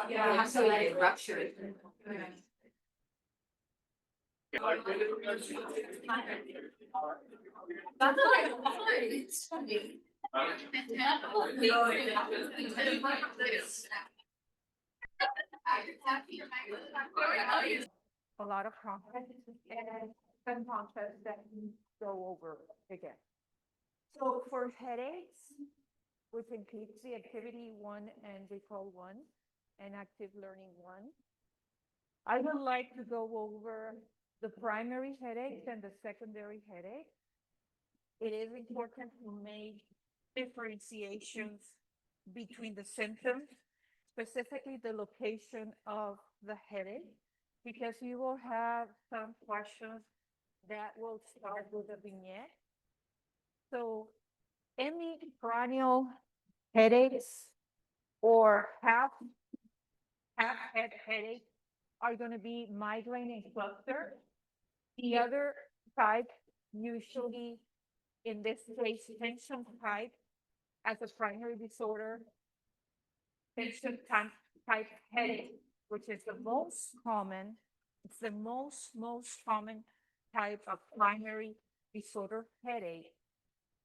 Yeah, so like ruptured. That's a lot of concepts and some concepts that we go over again. So for headaches, which includes the activity 1 and recall 1 and active learning 1, I would like to go over the primary headaches and the secondary headache. It is important to make differentiations between the symptoms, specifically the location of the headache, because you will have some questions that will start with a vignette. So any cranial headaches or half head headache are going to be migraine and cluster. The other type, usually in this case, tension type as a primary disorder, tension type headache, which is the most common, it's the most common type of primary disorder headache,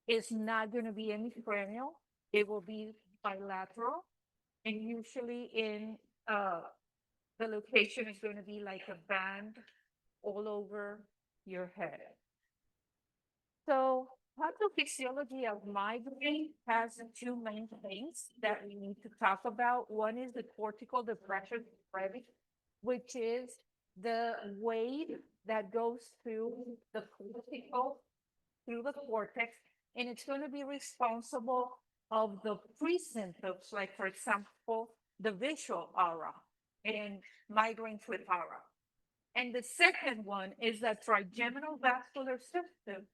is not going to be any cranial. It will be bilateral, and usually in the location is going to be like a band all over your head. So pathophysiology of migraine has two main things that we need to talk about. One is the cortical depression brevis, which is the wave that goes through the cortical, through the cortex, and it's going to be responsible of the pre-symptoms, like for example, the visual aura and migraines with aura. And the second one is the trigeminal vascular system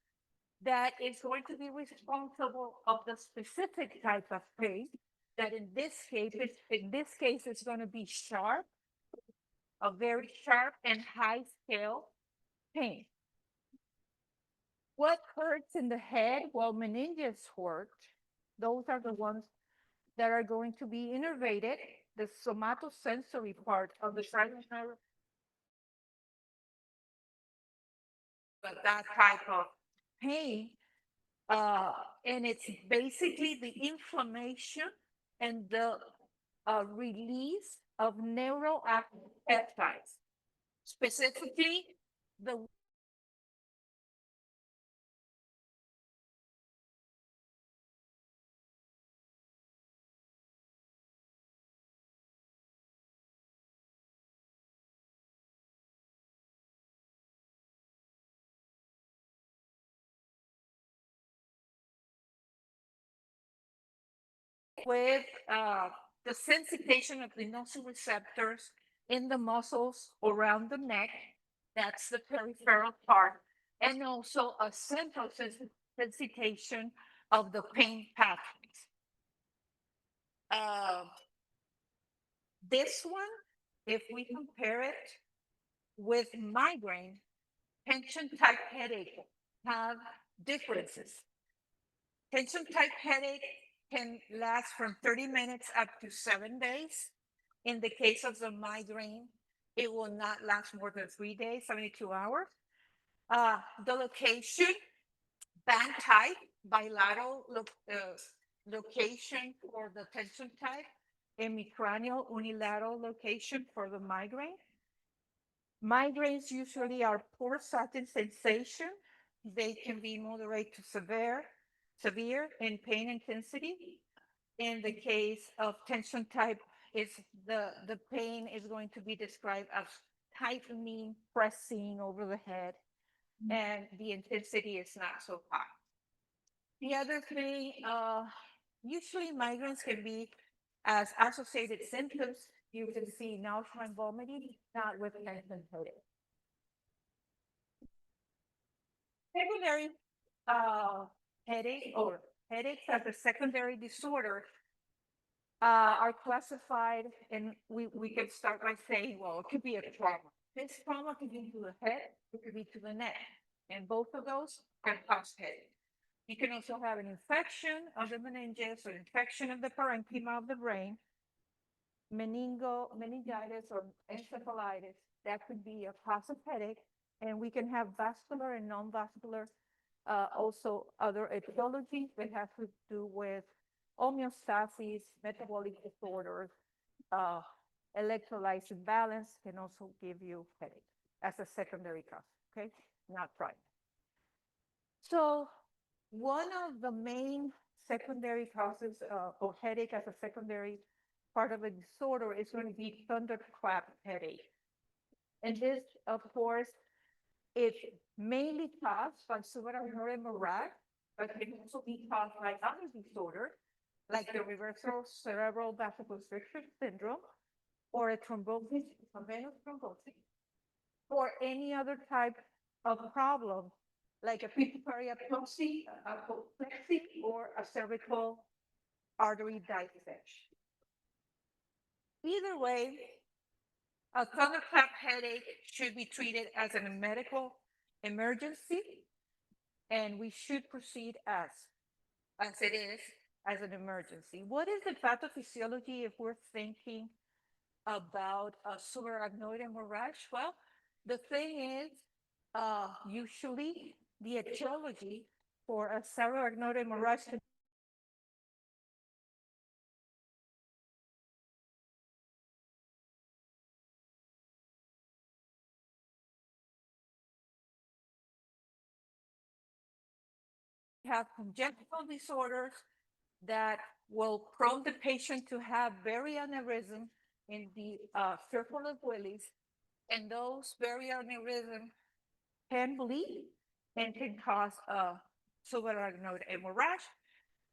that is going to be responsible of the specific type of pain that in this case it's going to be sharp, a very sharp and high scale pain. What hurts in the head? Well, meninges hurt. Those are the ones that are going to be innervated. The somatosensory part of the cranial nerve, but that type of pain, and it's basically the inflammation and the release of neuroactive peptides, specifically the with the sensitization of the nociceptors in the muscles around the neck. That's the peripheral part. And also a central sensitization of the pain pathways. This one, if we compare it with migraine, tension type headache have differences. Tension type headache can last from 30 minutes up to 7 days. In the case of the migraine, it will not last more than 3 days, 72 hours. The location, band type, bilateral location for the tension type, hemicranial unilateral location for the migraine. Migraines usually are poor satin sensation. They can be moderate to severe in pain intensity. In the case of tension type, the pain is going to be described as tightening, pressing over the head, and the intensity is not so high. The other thing, usually migraines can be as associated symptoms. You can see nausea and vomiting, not with tension headache. Secondary headache or headaches as a secondary disorder are classified, and we can start by saying, well, it could be a trauma. This trauma could be to the head, it could be to the neck, and both of those can cause headache. You can also have an infection of the meninges or infection of the parenchyma of the brain, meningitis or encephalitis. That could be a cause of headache. And we can have vascular and non-vascular, also other etiologies that have to do with homeostasis, metabolic disorders, electrolyte imbalance can also give you headache as a secondary cause, okay? Not primary. So one of the main secondary causes of headache as a secondary part of a disorder is going to be thunderclap headache. And this, of course, is mainly caused by cerebral hemorrhage, but can also be caused by other disorders, like the reversal cerebral vasoconstriction syndrome, or a thrombosis, a venous thrombosis, or any other type of problem, like a pituitary aplexy, apoplexy, or a cervical artery dissection. Either way, a thunderclap headache should be treated as a medical emergency, and we should proceed as it is, as an emergency. What is the pathophysiology if we're thinking about a subarachnoid hemorrhage? Well, the thing is, usually the etiology for a subarachnoid hemorrhage can have congenital disorders that will prone the patient to have variant aneurysm in the circle of Willis, and those variant aneurysm can bleed and can cause a subarachnoid hemorrhage.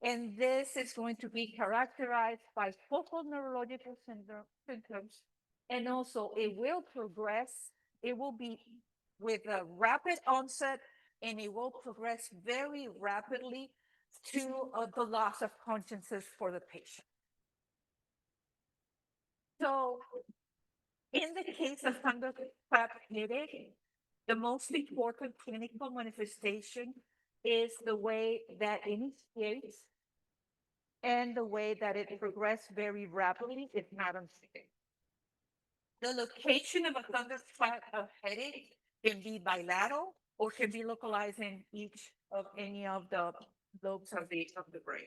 And this is going to be characterized by focal neurological symptoms, and also it will progress. It will be with a rapid onset, and it will progress very rapidly to the loss of consciousness for the patient. So in the case of thunderclap headache, the most important clinical manifestation is the way that it initiates and the way that it progresses very rapidly, if not unstable. The location of a thunderclap of headache can be bilateral or can be localized in each of any of the lobes of the brain.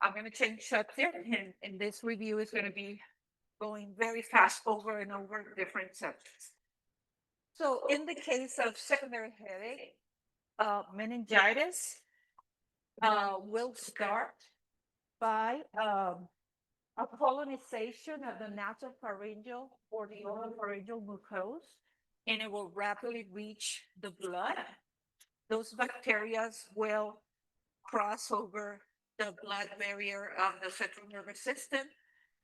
I'm going to change subject, and this review is going to be going very fast over and over different subjects. So in the case of secondary headache, meningitis will start by a colonization of the nasopharyngeal or the oropharyngeal mucosa, and it will rapidly reach the blood. Those bacteria will cross over the blood barrier of the central nervous system,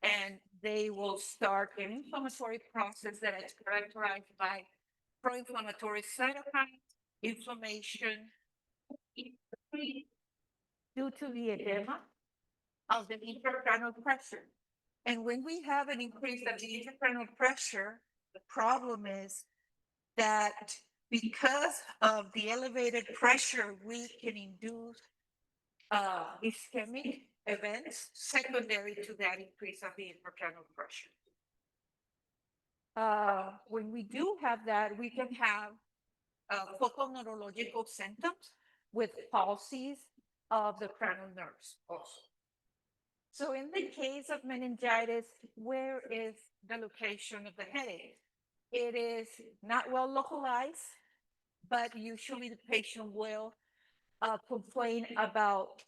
and they will start an inflammatory process that is characterized by pro-inflammatory cytokines, inflammation due to the edema of the intracranial pressure. And when we have an increase of the intracranial pressure, the problem is that because of the elevated pressure, we can induce ischemic events secondary to that increase of the intracranial pressure. When we do have that, we can have focal neurological symptoms with palsies of the cranial nerves also. So in the case of meningitis, where is the location of the headache? It is not well localized, but usually the patient will complain about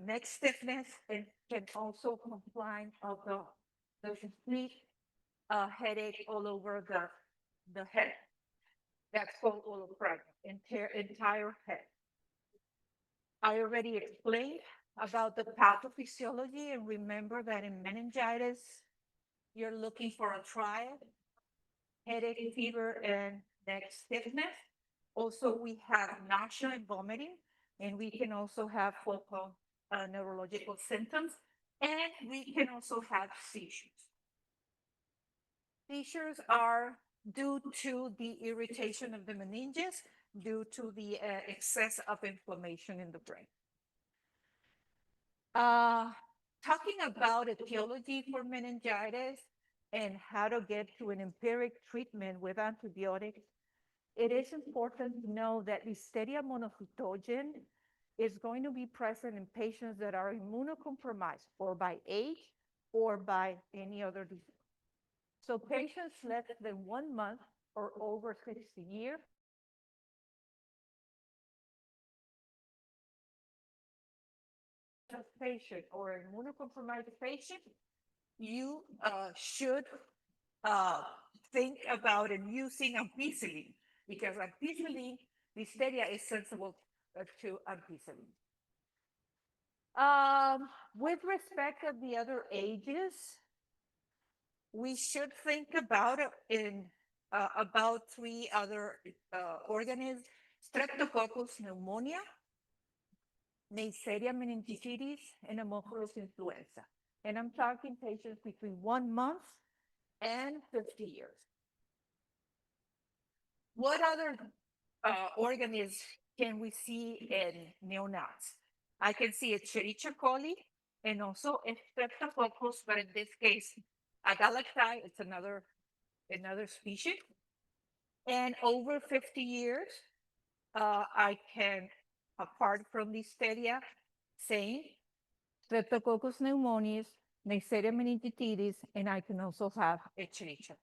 neck stiffness and can also complain of the complete headache all over the head. That's called olophragma, entire head. I already explained about the pathophysiology, and remember that in meningitis, you're looking for a triad, headache, fever, and neck stiffness. Also, we have nausea and vomiting, and we can also have focal neurological symptoms, and we can also have seizures. Seizures are due to the irritation of the meninges due to the excess of inflammation in the brain. Talking about etiology for meningitis and how to get to an empiric treatment with antibiotics, it is important to know that Listeria monocytogen is going to be present in patients that are immunocompromised or by age or by any other disease. So patients less than 1 month or over 60 years patient or immunocompromised patient, you should think about using ampicillin because ampicillin, Listeria is sensible to ampicillin. With respect to the other ages, we should think about about 3 other organisms: Streptococcus pneumonia, Neisseria meningitis, and Haemophilus influenza. And I'm talking patients between 1 month and 50 years. What other organisms can we see in neonates? I can see Escherichia coli and also a Streptococcus, but in this case, Agalacti, it's another species. And over 50 years, I can, apart from Listeria, say Streptococcus pneumoniae, Neisseria meningitis, and I can also have Escherichia.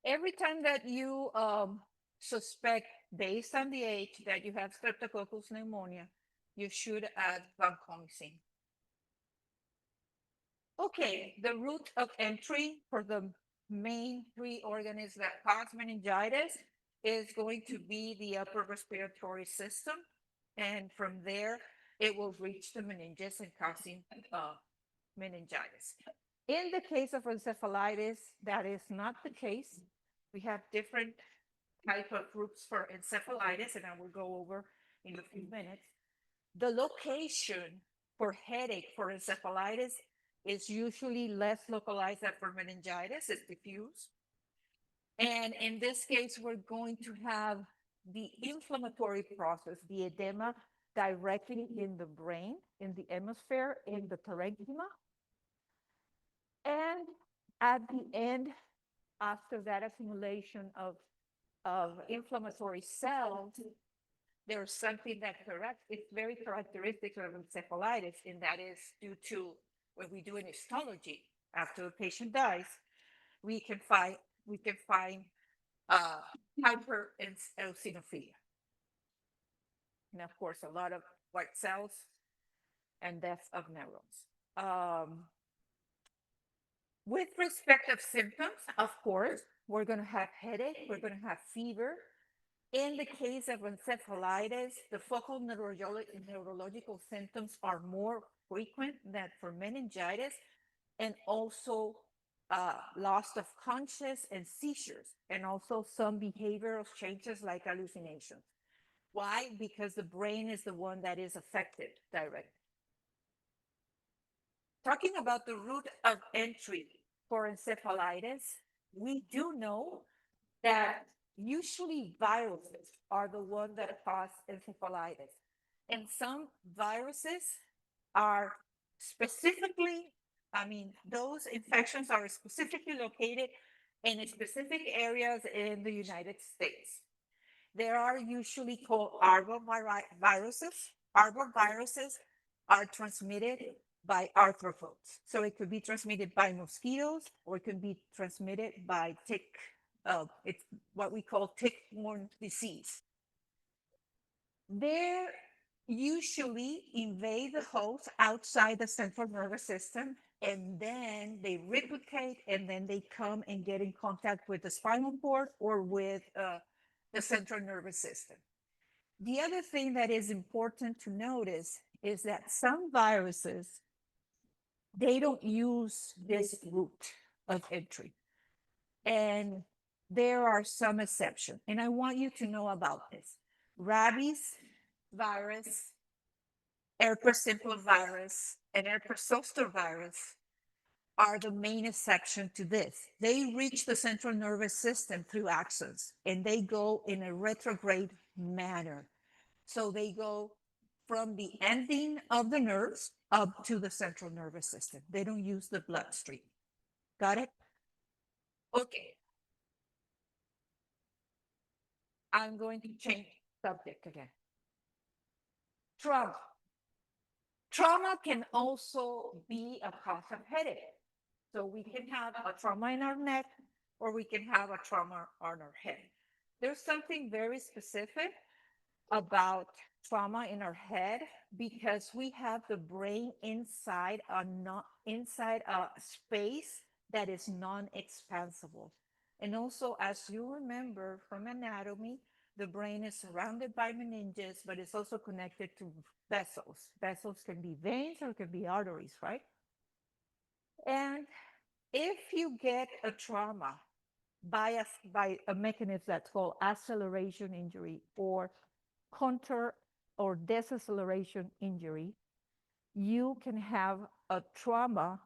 Every time that you suspect, based on the age, that you have Streptococcus pneumonia, you should add vancomycin. Okay, the route of entry for the main 3 organisms that cause meningitis is going to be the upper respiratory system, and from there, it will reach the meninges and causing meningitis. In the case of encephalitis, that is not the case. We have different type of groups for encephalitis, and I will go over in a few minutes. The location for headache for encephalitis is usually less localized than for meningitis. It's diffuse. And in this case, we're going to have the inflammatory process, the edema, directly in the brain, in the hemisphere, in the parenchyma. And at the end, after that accumulation of inflammatory cells, there's something that it's very characteristic of encephalitis, and that is due to when we do an histology after the patient dies, we can find hypereosinophilia. And of course, a lot of white cells and death of neurons. With respect of symptoms, of course, we're going to have headache, we're going to have fever. In the case of encephalitis, the focal neurological symptoms are more frequent than for meningitis, and also loss of conscious and seizures, and also some behavioral changes like hallucinations. Why? Because the brain is the one that is affected directly. Talking about the route of entry for encephalitis, we do know that usually viruses are the ones that cause encephalitis. And some viruses are specifically, those infections are specifically located in specific areas in the United States. There are usually called arboviruses. Arboviruses are transmitted by arthropods. So it could be transmitted by mosquitoes, or it could be transmitted by tick. It's what we call tick-borne disease. They usually invade the host outside the central nervous system, and then they replicate, and then they come and get in contact with the spinal cord or with the central nervous system. The other thing that is important to notice is that some viruses, they don't use this route of entry. And there are some exceptions, and I want you to know about this. Rabies virus, herpes simplex virus, and herpes zoster virus are the main section to this. They reach the central nervous system through axons, and they go in a retrograde manner. So they go from the ending of the nerves up to the central nervous system. They don't use the bloodstream. Got it? Okay. I'm going to change subject again. Trauma. Trauma can also be a cause of headache. So we can have a trauma in our neck, or we can have a trauma on our head. There's something very specific about trauma in our head because we have the brain inside a space that is non-expansible. And also, as you remember from anatomy, the brain is surrounded by meninges, but it's also connected to vessels. Vessels can be veins or can be arteries, right? And if you get a trauma by a mechanism that's called acceleration injury or counter or deceleration injury, you can have a trauma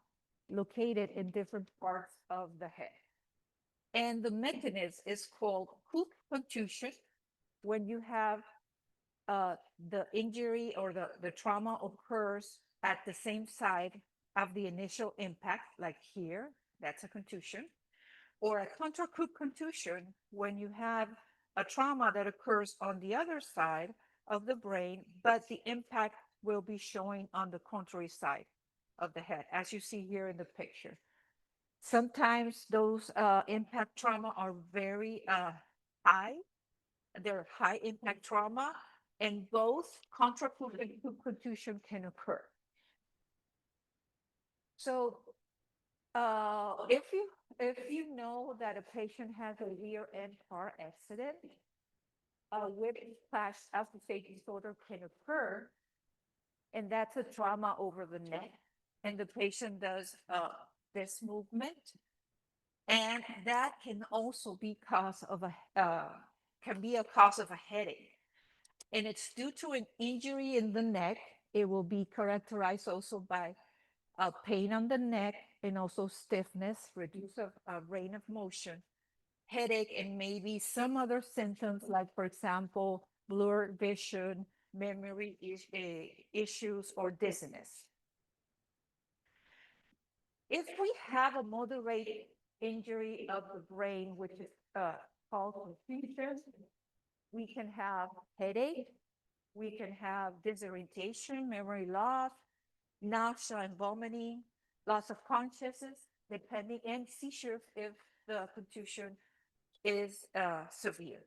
located in different parts of the head. And the mechanism is called hook contusion. When you have the injury or the trauma occurs at the same side of the initial impact, like here, that's a contusion, or a contra-hook contusion when you have a trauma that occurs on the other side of the brain, but the impact will be showing on the contrary side of the head, as you see here in the picture. Sometimes those impact trauma are very high. They're high impact trauma, and both contra-hook and hook contusion can occur. So if you know that a patient has a rear-end car accident, a whiplash-associated disorder can occur, and that's a trauma over the neck, and the patient does this movement, and that can also be cause of a cause of a headache, and it's due to an injury in the neck. It will be characterized also by pain on the neck and also stiffness, reduce of range of motion, headache, and maybe some other symptoms like, for example, blurred vision, memory issues, or dizziness. If we have a moderate injury of the brain, which is called confusion, we can have headache, we can have disorientation, memory loss, nausea and vomiting, loss of consciousness, depending, and seizures if the contusion is severe.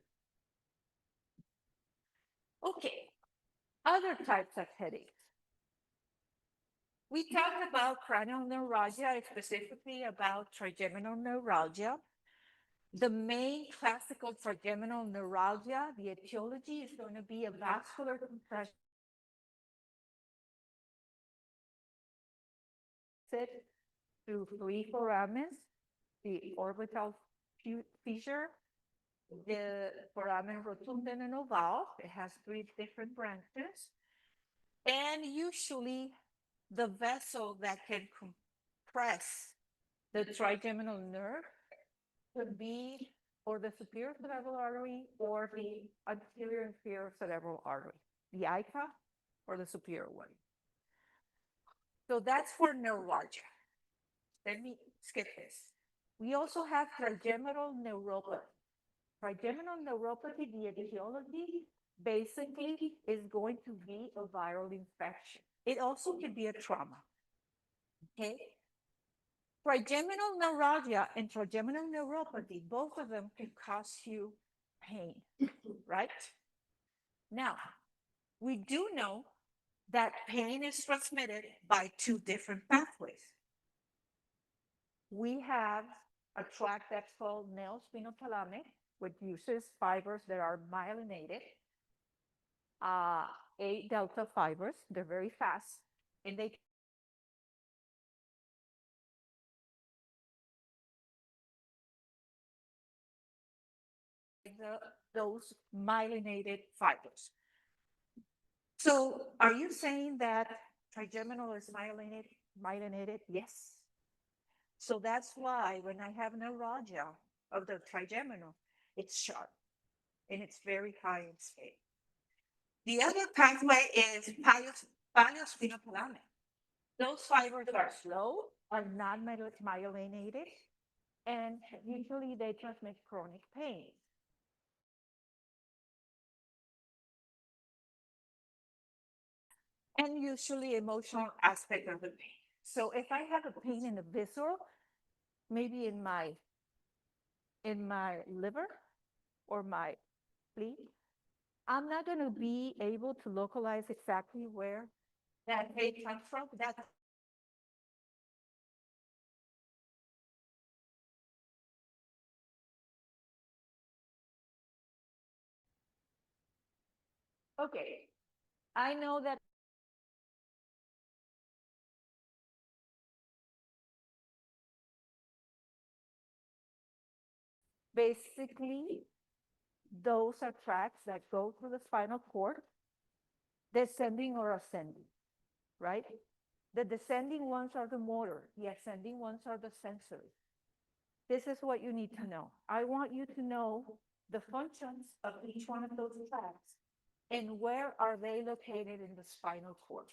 Okay, other types of headaches. We talked about cranial neuralgia, specifically about trigeminal neuralgia. The main classical trigeminal neuralgia, the etiology is going to be a vascular compression through three foramens, the orbital fissure, the foramen rotundum and ovale. It has three different branches. And usually the vessel that can compress the trigeminal nerve could be or the superior cerebral artery or the anterior inferior cerebral artery, the ICA or the superior one. So that's for neuralgia. Let me skip this. We also have trigeminal neuropathy. Trigeminal neuropathy, the etiology basically is going to be a viral infection. It also could be a trauma. Okay? Trigeminal neuralgia and trigeminal neuropathy, both of them can cause you pain, right? Now, we do know that pain is transmitted by two different pathways. We have a tract that's called neospinothalamic, which uses fibers that are myelinated, A delta fibers. They're very fast, and they those myelinated fibers. So are you saying that trigeminal is myelinated? Yes. So that's why when I have neuralgia of the trigeminal, it's sharp and it's very high in scale. The other pathway is paliospinothalamic. Those fibers are slow, are not myelinated, and usually they transmit chronic pain. And usually emotional aspect of the pain. So if I have a pain in the visceral, maybe in my liver or my spleen, I'm not going to be able to localize exactly where that pain comes from. That okay. I know that basically those are tracks that go through the spinal cord, descending or ascending, right? The descending ones are the motor, the ascending ones are the sensory. This is what you need to know. I want you to know the functions of each one of those tracks and where are they located in the spinal cord.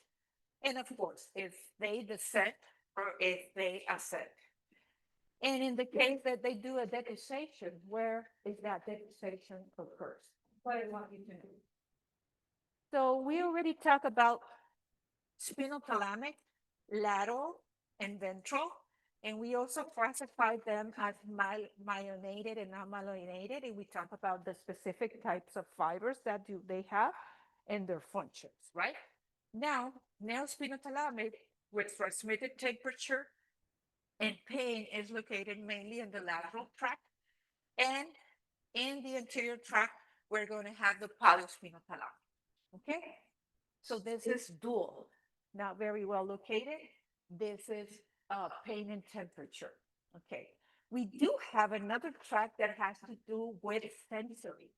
And of course, if they descend or if they ascend. And in the case that they do a decussation, where is that decussation occurs? What I want you to know. So we already talked about spinothalamic, lateral, and ventral. And we also classify them as myelinated and non-myelinated. And we talk about the specific types of fibers that they have and their functions, right? Now, neospinothalamic with transmitted temperature and pain is located mainly in the lateral tract. And in the anterior tract, we're going to have the paliospinothalamic, okay? So this is dual, not very well located. This is pain and temperature, okay? We do have another tract that has to do with sensory,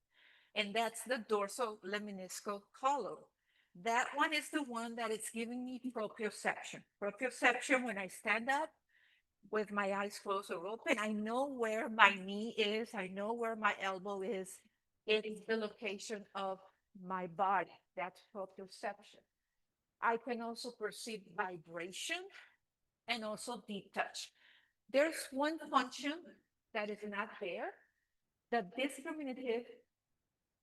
and that's the dorsal lemniscal column. That one is the one that is giving me proprioception. Proprioception, when I stand up with my eyes closed or open, I know where my knee is, I know where my elbow is. It is the location of my body. That's proprioception. I can also perceive vibration and also deep touch. There's one function that is not there. The discriminative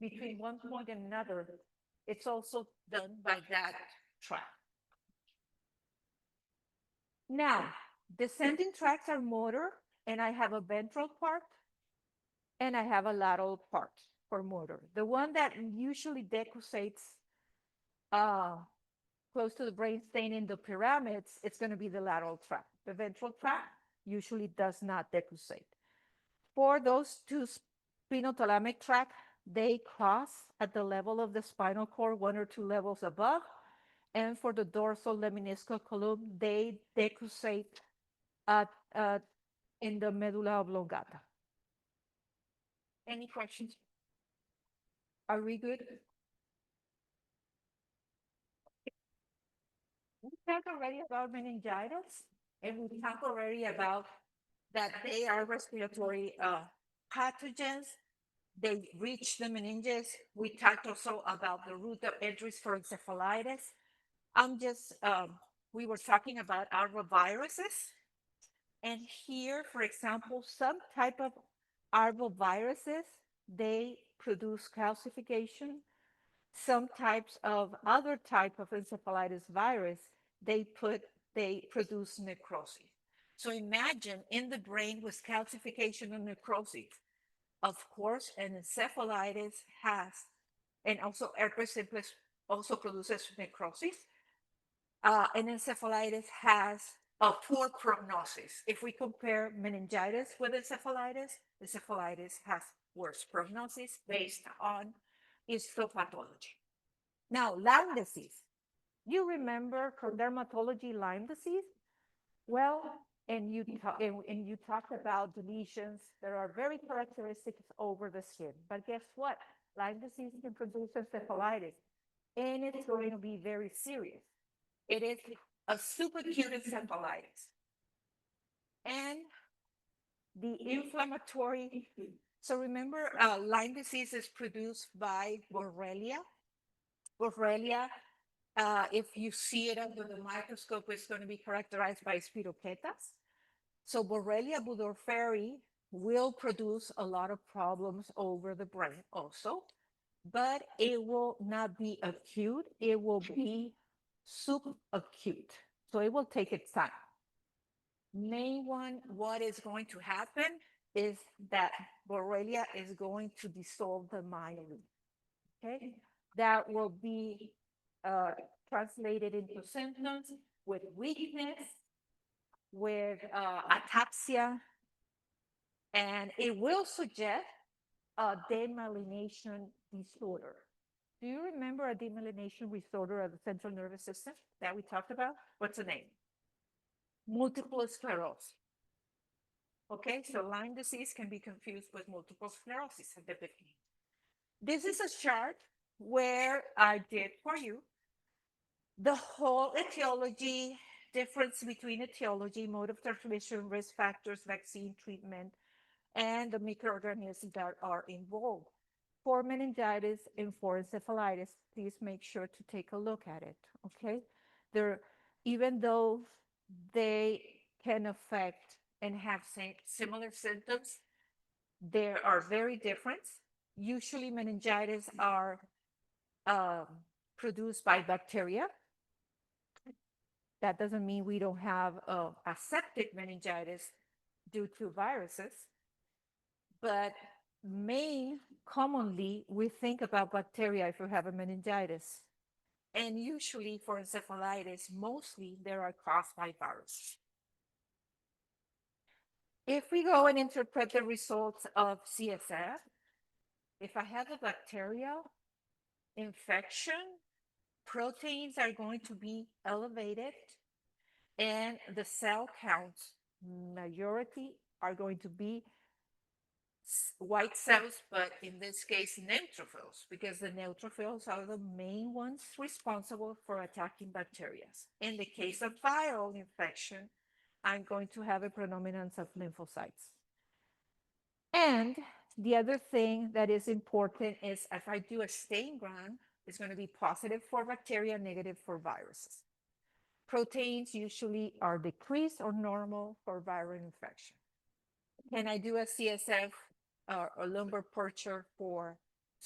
between one point and another, it's also done by that tract. Now, descending tracts are motor, and I have a ventral part, and I have a lateral part for motor. The one that usually decussates close to the brainstem in the pyramids, it's going to be the lateral tract. The ventral tract usually does not decussate. For those two spinothalamic tracts, they cross at the level of the spinal cord, one or two levels above. And for the dorsal lemniscal column, they decussate in the medulla oblongata. Any questions? Are we good? We talked already about meningitis, and we talked already about that they are respiratory pathogens. They reach the meninges. We talked also about the route of entries for encephalitis. We were talking about arboviruses. And here, for example, some type of arboviruses, they produce calcification. Some types of other type of encephalitis virus, they produce necrosis. So imagine in the brain with calcification and necrosis. Of course, an encephalitis has, and also herpes simplex also produces necrosis. An encephalitis has a poor prognosis. If we compare meningitis with encephalitis, encephalitis has worse prognosis based on histopathology. Now, Lyme disease. You remember from dermatology Lyme disease? Well, and you talked about the lesions that are very characteristic over the skin. But guess what? Lyme disease can produce encephalitis, and it's going to be very serious. It is a subacute encephalitis. and the inflammatory. So remember, Lyme disease is produced by Borrelia. Borrelia, if you see it under the microscope, it's going to be characterized by spirochetas. So Borrelia burgdorferi will produce a lot of problems over the brain also, but it will not be acute. It will be subacute. So it will take its time. Main one, what is going to happen is that Borrelia is going to dissolve the myelin. Okay, that will be translated into symptoms with weakness, with ataxia, and it will suggest a demyelination disorder. Do you remember a demyelination disorder of the central nervous system that we talked about? What's the name? Multiple sclerosis. Okay, so Lyme disease can be confused with multiple sclerosis at the beginning. This is a chart where I did for you the whole etiology, difference between etiology, mode of transmission, risk factors, vaccine treatment, and the microorganisms that are involved. For meningitis and for encephalitis, please make sure to take a look at it, okay? Even though they can affect and have similar symptoms, they are very different. Usually meningitis are produced by bacteria. That doesn't mean we don't have aseptic meningitis due to viruses, but commonly we think about bacteria if we have a meningitis. And usually for encephalitis, mostly they are caused by viruses. If we go and interpret the results of CSF, if I have a bacterial infection, proteins are going to be elevated and the cell counts, majority are going to be white cells, but in this case, neutrophils, because the neutrophils are the main ones responsible for attacking bacteria. In the case of viral infection, I'm going to have a predominance of lymphocytes. And the other thing that is important is if I do a stain gram, it's going to be positive for bacteria, negative for viruses. Proteins usually are decreased or normal for viral infection. Can I do a CSF or lumbar puncture for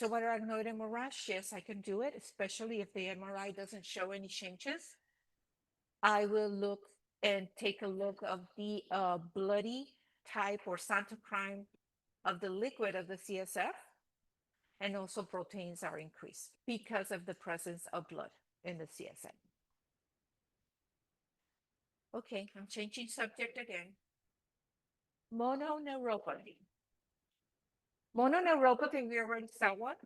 subarachnoid hemorrhage? Yes, I can do it, especially if the MRI doesn't show any changes. I will look and take a look of the bloody type or cytokine of the liquid of the CSF, and also proteins are increased because of the presence of blood in the CSF. Okay, I'm changing subject again. Mononeuropathy. Mononeuropathy, we already saw what?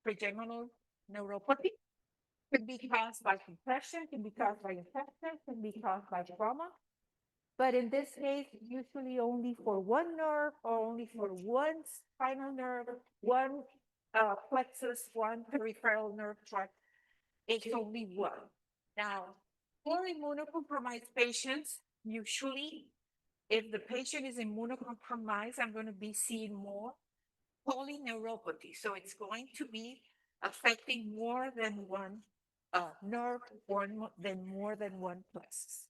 Trigeminal neuropathy. Could be caused by compression, can be caused by infection, can be caused by trauma. But in this case, usually only for one nerve or only for one spinal nerve, one plexus, one peripheral nerve tract. It's only one. Now, for immunocompromised patients, usually if the patient is immunocompromised, I'm going to be seeing more polyneuropathy. So it's going to be affecting more than one nerve or more than one plexus.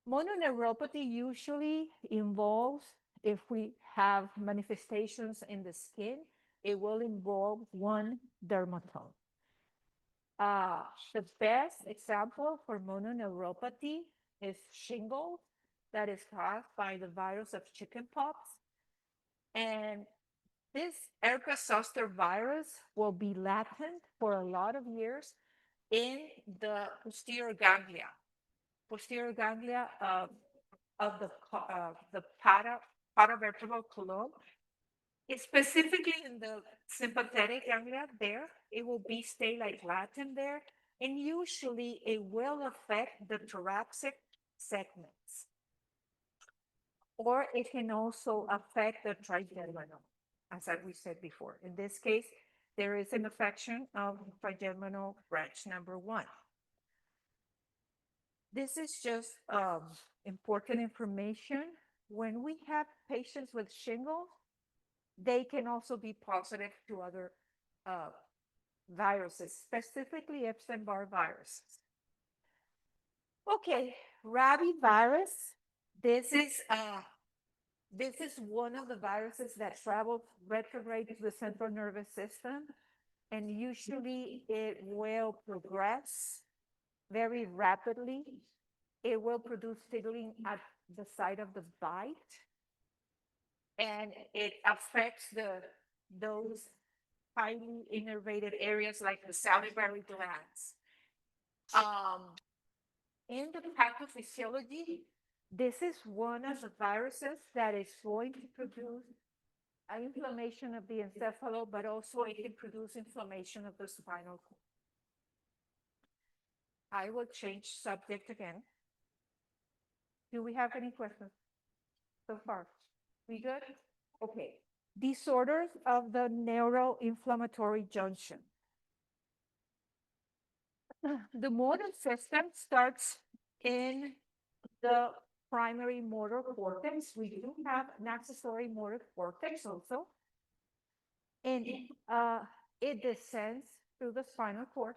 Mononeuropathy usually involves, if we have manifestations in the skin, it will involve one dermatome. The best example for mononeuropathy is shingles that is caused by the virus of chickenpox. And this herpes zoster virus will be latent for a lot of years in the posterior ganglia of the paravertebral column. Specifically in the sympathetic ganglia there, it will stay like latent there, and usually it will affect the thoracic segments. Or it can also affect the trigeminal, as we said before. In this case, there is an affection of trigeminal branch number 1. This is just important information. When we have patients with shingles, they can also be positive to other viruses, specifically Epstein-Barr viruses. Okay, rabies virus. This is one of the viruses that travel retrograde to the central nervous system, and usually it will progress very rapidly. It will produce tickling at the site of the bite, and it affects those highly innervated areas like the salivary glands. In the pathophysiology, this is one of the viruses that is going to produce inflammation of the encephalo, but also it can produce inflammation of the spinal cord. I will change subject again. Do we have any questions so far? We good? Okay. Disorders of the neuroinflammatory junction. The motor system starts in the primary motor cortex. We do have an accessory motor cortex also. And it descends through the spinal cord.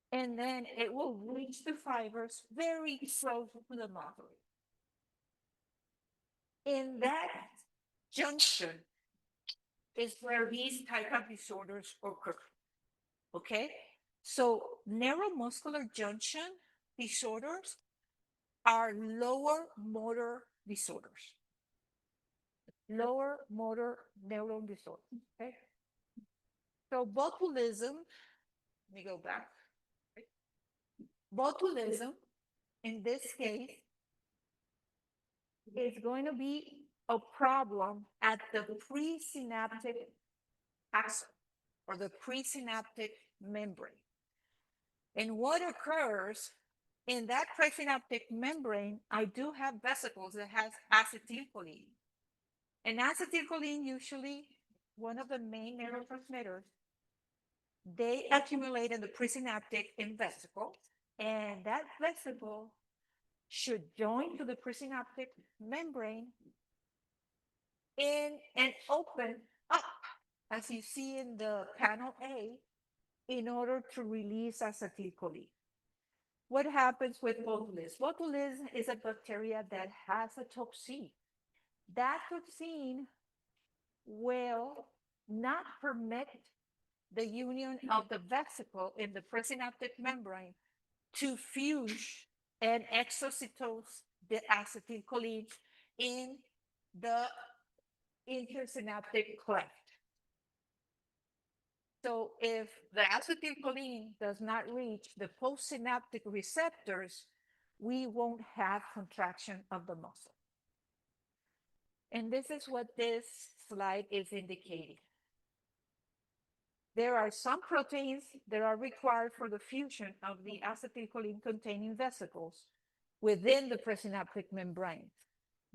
And then it will reach the fibers very close to the muscle. In that junction is where these type of disorders occur. Okay? So neuromuscular junction disorders are lower motor disorders. Lower motor neuron disorders. Okay? So botulism, let me go back. Botulism, in this case, is going to be a problem at the presynaptic axon or the presynaptic membrane. And what occurs in that presynaptic membrane, I do have vesicles that has acetylcholine. And acetylcholine, usually one of the main neurotransmitters, they accumulate in the presynaptic in vesicles, and that vesicle should join to the presynaptic membrane and open up, as you see in the panel A, in order to release acetylcholine. What happens with botulism? Botulism is a bacteria that has a toxin. That toxin will not permit the union of the vesicle in the presynaptic membrane to fuse and exocytose the acetylcholine in the intersynaptic cleft. So if the acetylcholine does not reach the postsynaptic receptors, we won't have contraction of the muscle. And this is what this slide is indicating. There are some proteins that are required for the fusion of the acetylcholine-containing vesicles within the presynaptic membrane.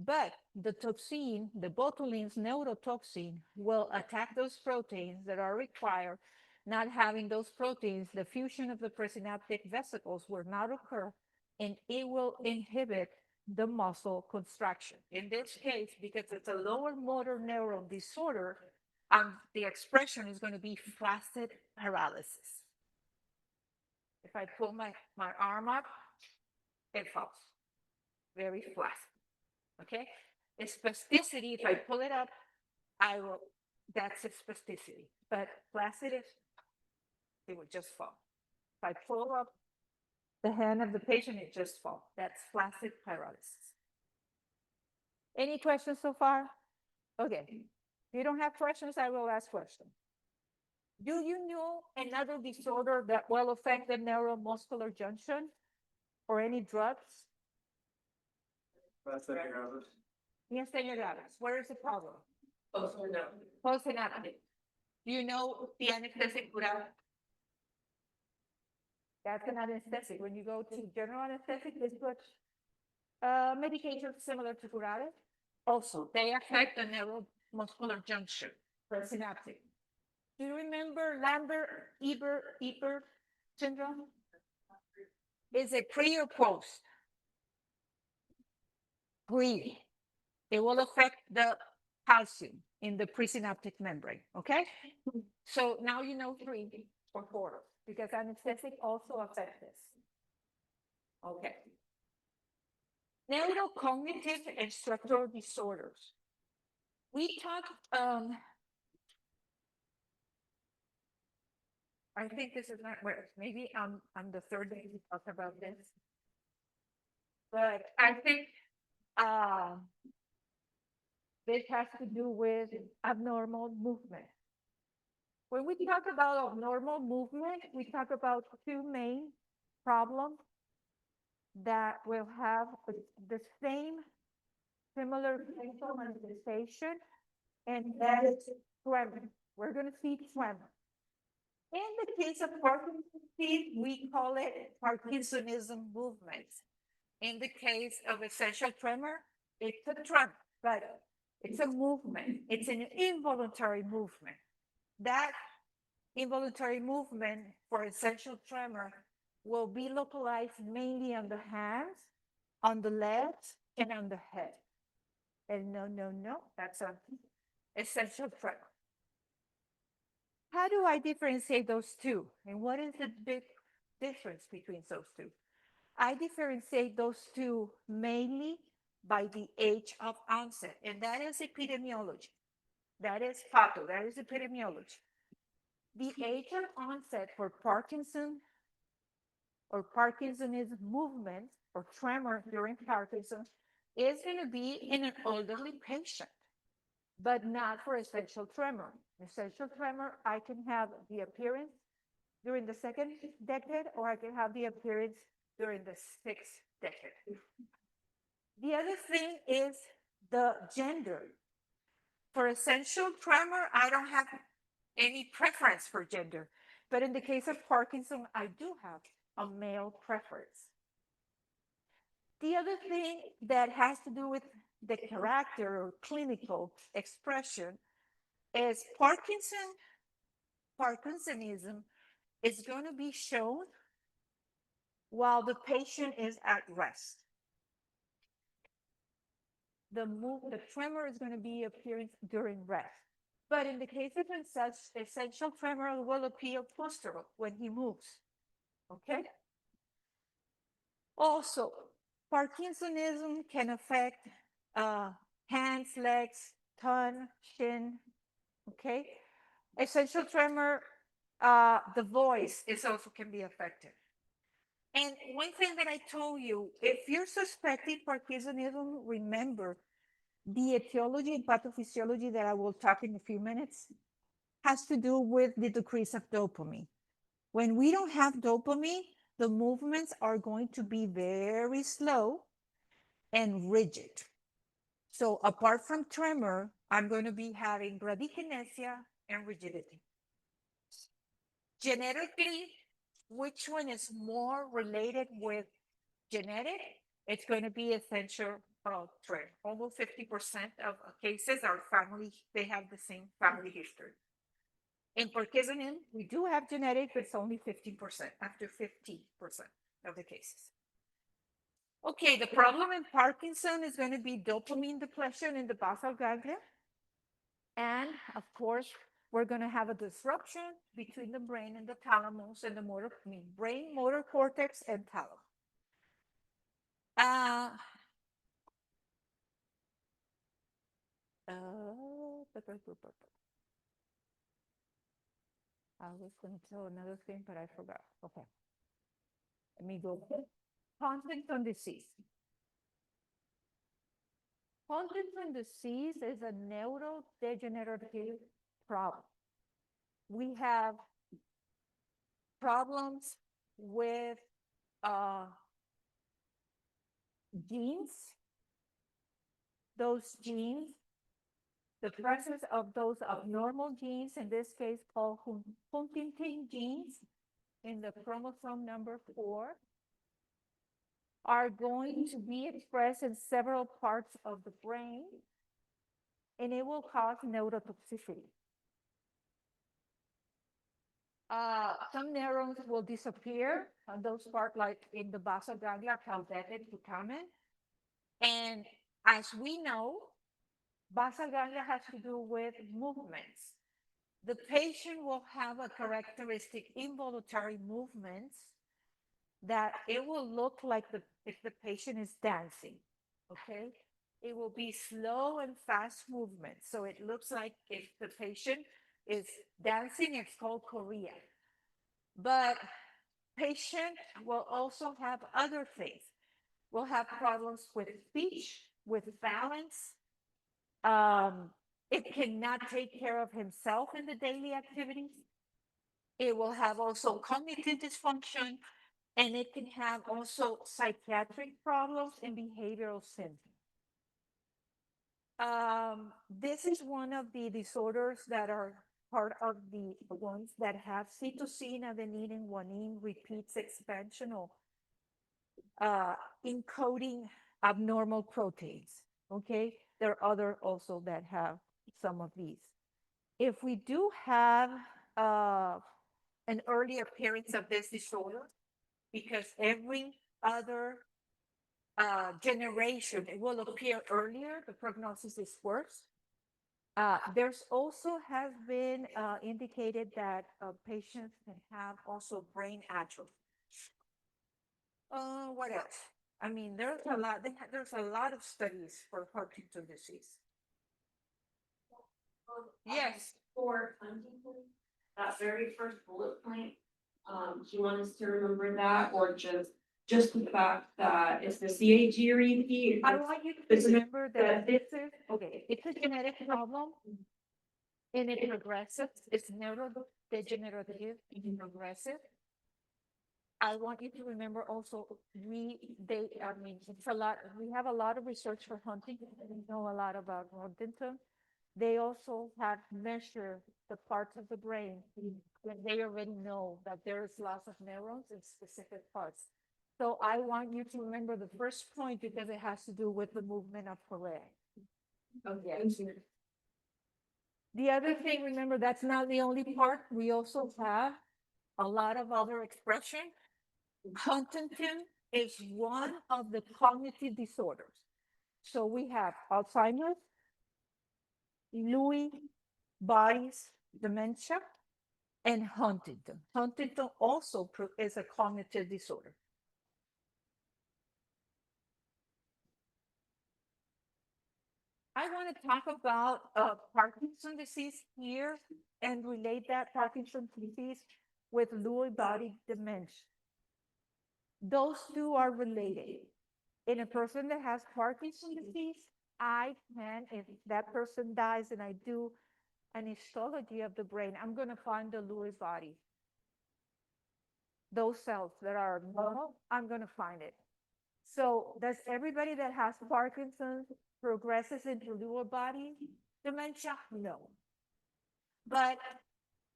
But the toxin, the botulin's neurotoxin, will attack those proteins that are required. Not having those proteins, the fusion of the presynaptic vesicles will not occur, and it will inhibit the muscle contraction. In this case, because it's a lower motor neuron disorder, the expression is going to be flaccid paralysis. If I pull my arm up, it falls. Very flaccid. Okay? Its spasticity, if I pull it up, that's its spasticity. But flaccid is, it would just fall. If I pull up the hand of the patient, it just falls. That's flaccid paralysis. Any questions so far? Okay. If you don't have questions, I will ask questions. Do you know another disorder that will affect the neuromuscular junction or any drugs? Myasthenia Gravis. Myasthenia Gravis. Where is the problem? Postsynaptic. Postsynaptic. Do you know the anesthetic Curare? That's an anesthetic. When you go to general anesthetic, they put medications similar to Curare. Also, they affect the neuromuscular junction, presynaptic. Do you remember Lambert-Eber syndrome? Is it pre or post? Pre. It will affect the calcium in the presynaptic membrane, okay? So now you know 3 or 4, because anesthetic also affects this. Okay. Neurocognitive and structural disorders. We talked, I think this is not where, maybe on the third day we talked about this. But I think this has to do with abnormal movement. When we talk about abnormal movement, we talk about 2 main problems that will have the same similar clinical manifestation, and that is tremor. We're going to see tremor. In the case of Parkinson's disease, we call it Parkinsonism movement. In the case of essential tremor, it's a tremor, but it's a movement. It's an involuntary movement. That involuntary movement for essential tremor will be localized mainly on the hands, on the legs, and on the head. And no, that's an essential tremor. How do I differentiate those two? And what is the big difference between those two? I differentiate those two mainly by the age of onset, and that is epidemiology. That is patho, that is epidemiology. The age of onset for Parkinson or Parkinsonism movement or tremor during Parkinson is going to be in an elderly patient, but not for essential tremor. Essential tremor, I can have the appearance during the 2nd decade, or I can have the appearance during the 6th decade. The other thing is the gender. For essential tremor, I don't have any preference for gender, but in the case of Parkinson, I do have a male preference. The other thing that has to do with the character or clinical expression is Parkinsonism is going to be shown while the patient is at rest. The tremor is going to be appearing during rest. But in the case of essential tremor, it will appear postural when he moves. Okay? Also, Parkinsonism can affect hands, legs, tongue, shin. Okay? Essential tremor, the voice is also can be affected. And one thing that I told you, if you're suspecting Parkinsonism, remember the etiology and pathophysiology that I will talk in a few minutes has to do with the decrease of dopamine. When we don't have dopamine, the movements are going to be very slow and rigid. So apart from tremor, I'm going to be having bradykinesia and rigidity. Genetically, which one is more related with genetic? It's going to be essential tremor. Almost 50% of cases are family, they have the same family history. In Parkinsonism, we do have genetic, but it's only 15%, after 50% of the cases. Okay, the problem in Parkinson is going to be dopamine depletion in the basal ganglia. And of course, we're going to have a disruption between the brain and the thalamus and the brain, motor cortex, and thalamus. I was going to tell another thing, but I forgot. Okay. Let me go. Huntington disease. Huntington disease is a neurodegenerative problem. We have problems with genes. Those genes, the presence of those abnormal genes, in this case called Huntington genes, in the chromosome number 4, are going to be expressed in several parts of the brain, and it will cause neurotoxicity. Some neurons will disappear, and those part like in the basal ganglia, caudated putamen. And as we know, basal ganglia has to do with movements. The patient will have a characteristic involuntary movements that it will look like if the patient is dancing, okay? It will be slow and fast movements. So it looks like if the patient is dancing, it's called chorea. But patient will also have other things. Will have problems with speech, with balance. It cannot take care of himself in the daily activities. It will have also cognitive dysfunction, and it can have also psychiatric problems and behavioral symptoms. This is one of the disorders that are part of the ones that have cytosine, adenine, and guanine repeats expansion or encoding abnormal proteins. Okay, there are other also that have some of these. If we do have an early appearance of this disorder, because every other generation it will appear earlier, the prognosis is worse. There's also has been indicated that patients can have also brain atrophy. What else? I mean, there's a lot. There's a lot of studies for Huntington disease. Yes. For Huntington, that very first bullet point, do you want us to remember that or just the fact that it's the CAG repeat? I want you to remember that this is okay. It's a genetic problem, and it progresses. It's neurodegenerative and progressive. I want you to remember also it's a lot. We have a lot of research for Huntington. We know a lot about Huntington. They also have measured the parts of the brain when they already know that there is loss of neurons in specific parts. So I want you to remember the first point because it has to do with the movement of Tourette. Okay. The other thing, remember, that's not the only part. We also have a lot of other expression. Huntington is one of the cognitive disorders. So we have Alzheimer's, Lewy bodies, dementia, and Huntington. Huntington also is a cognitive disorder. I want to talk about Parkinson's disease here and relate that Parkinson's disease with Lewy body dementia. Those two are related. In a person that has Parkinson's disease, I can, if that person dies and I do an histology of the brain, I'm going to find the Lewy body. Those cells that are normal, I'm going to find it. So does everybody that has Parkinson's progresses into Lewy body dementia? No. But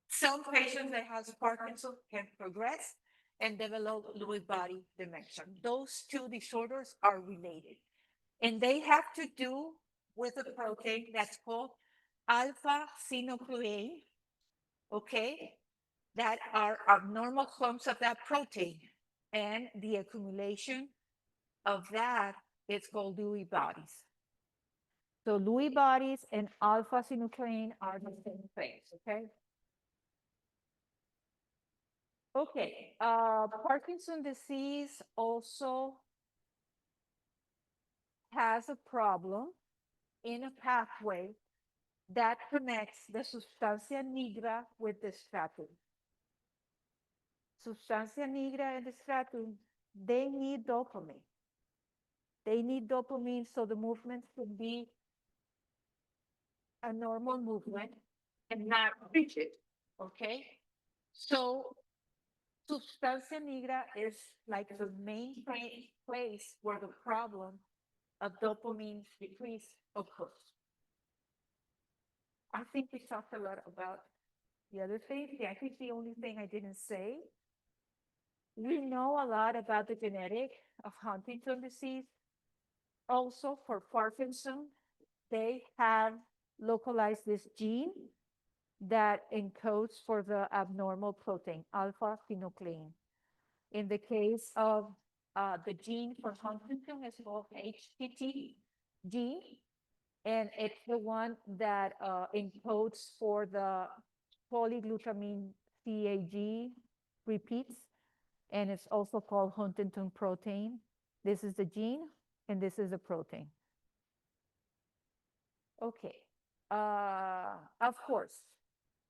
some patients that has Parkinson's can progress and develop Lewy body dementia. Those two disorders are related. And they have to do with a protein that's called alpha-synuclein, okay? That are abnormal clumps of that protein. And the accumulation of that is called Lewy bodies. So Lewy bodies and alpha-synuclein are the same things, okay? Okay, Parkinson's disease also has a problem in a pathway that connects the substancia nigra with the stratum. Substancia nigra and the stratum, they need dopamine. They need dopamine so the movements can be a normal movement and not rigid, okay? So substancia nigra is like the main place where the problem of dopamine decrease occurs. I think we talked a lot about the other things. Yeah, I think the only thing I didn't say, we know a lot about the genetic of Huntington disease. Also for Parkinson, they have localized this gene that encodes for the abnormal protein, alpha-synuclein. In the case of the gene for Huntington, it's called HTT gene, and it's the one that encodes for the polyglutamine CAG repeats, and it's also called Huntington protein. This is the gene, and this is the protein. Okay. Of course,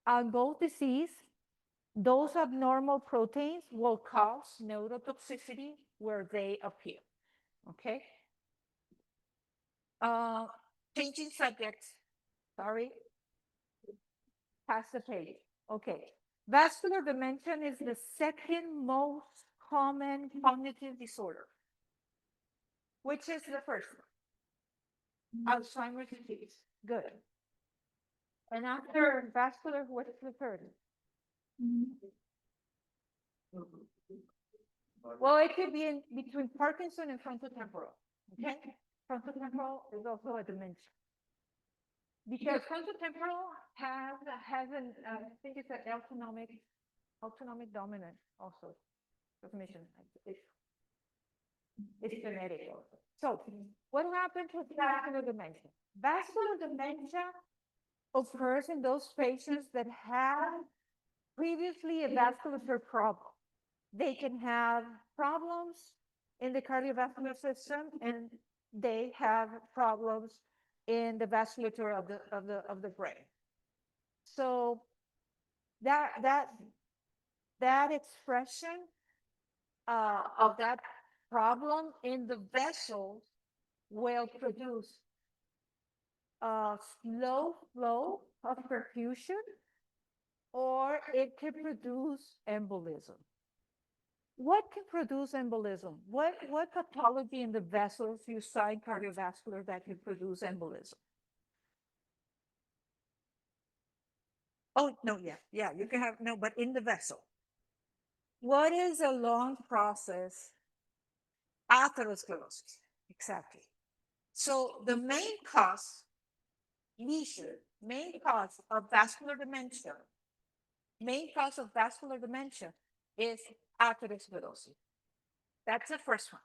on both disease, those abnormal proteins will cause neurotoxicity where they appear. Okay. Changing subjects. Sorry. Pass the page. Okay. Vascular dementia is the second most common cognitive disorder. Which is the first one? Alzheimer's disease. Good. And after vascular, what is the third? Well, it could be in between Parkinson and frontotemporal. Okay? Frontotemporal is also a dementia. Because frontotemporal has an, I think it's an autonomic dominant also. Transmission. It's genetic also. So, what happens with vascular dementia? Vascular dementia occurs in those patients that have previously a vascular problem. They can have problems in the cardiovascular system, and they have problems in the vasculature of the brain. So that expression of that problem in the vessels will produce a slow flow of perfusion, or it can produce embolism. What can produce embolism? What pathology in the vessels you saw in cardiovascular that can produce embolism? Oh, no, yeah, you can have, no, but in the vessel. What is a long process? Atherosclerosis, exactly. So the main cause, lesion, main cause of vascular dementia is atherosclerosis. That's the first one.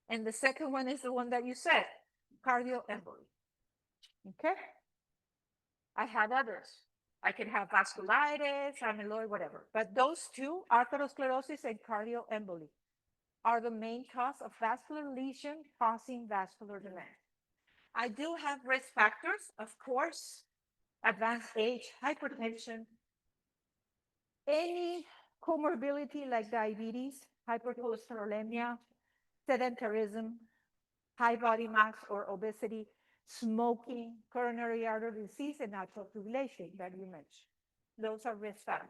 And the second one is the one that you said, cardioemboli. Okay? I had others. I can have vasculitis, amyloid, whatever. But those two, atherosclerosis and cardioemboli, are the main cause of vascular lesion causing vascular dementia. I do have risk factors, of course, advanced age, hypertension, any comorbidity like diabetes, hypercholesterolemia, sedentarism, high body mass or obesity, smoking, coronary artery disease, and atrial fibrillation that you mentioned. Those are risk factors.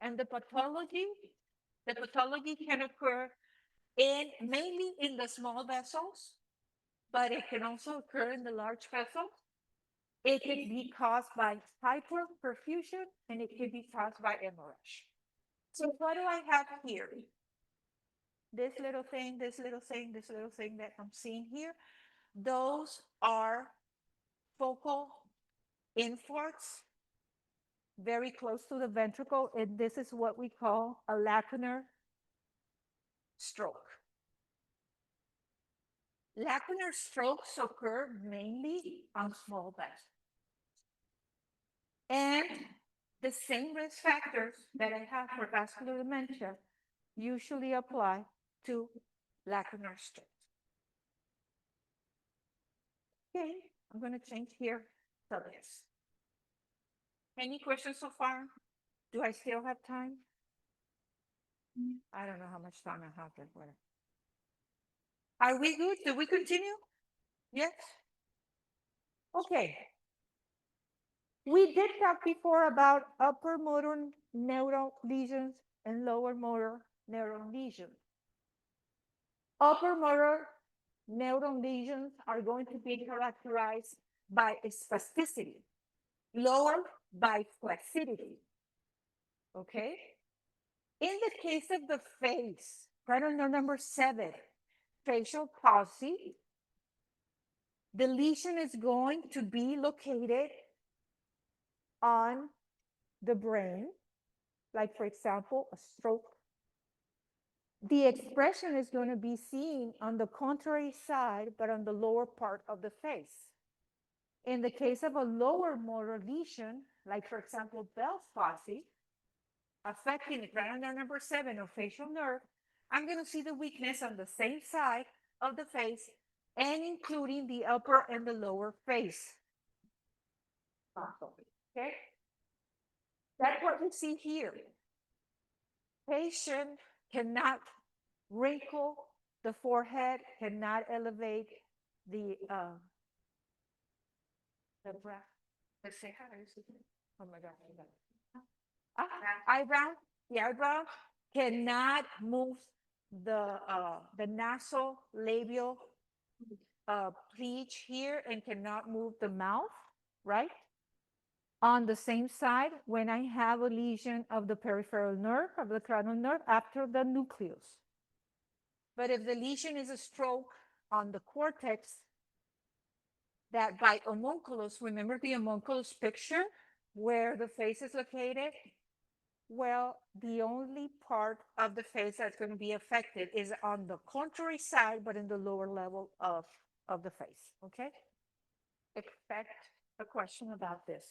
And the pathology can occur mainly in the small vessels, but it can also occur in the large vessels. It can be caused by hyperperfusion, and it can be caused by hemorrhage. So what do I have here? This little thing that I'm seeing here, those are focal infarcts very close to the ventricle, and this is what we call a lacunar stroke. Lacunar strokes occur mainly on small vessels. And the same risk factors that I have for vascular dementia usually apply to lacunar strokes. Okay, I'm going to change here subjects. Any questions so far? Do I still have time? I don't know how much time I have. Are we good? Do we continue? Yes? Okay. We did talk before about upper motor neuron lesions and lower motor neuron lesions. Upper motor neuron lesions are going to be characterized by spasticity, lower by flexidity. Okay? In the case of the face, cranial nerve number 7, facial palsy, the lesion is going to be located on the brain, like for example, a stroke, the expression is going to be seen on the contrary side, but on the lower part of the face. In the case of a lower motor lesion, like for example, Bell's palsy, affecting the cranial nerve number 7 or facial nerve, I'm going to see the weakness on the same side of the face and including the upper and the lower face. Okay? That's what we see here. Patient cannot wrinkle the forehead, cannot elevate the brow. Let's say, how is it? Oh my God. Eyebrow. The eyebrow cannot move the nasal labial pleage here and cannot move the mouth, right? On the same side, when I have a lesion of the peripheral nerve, of the cranial nerve, after the nucleus. But if the lesion is a stroke on the cortex, that by homunculus, remember the homunculus picture where the face is located? Well, the only part of the face that's going to be affected is on the contrary side, but in the lower level of the face, okay? Expect a question about this.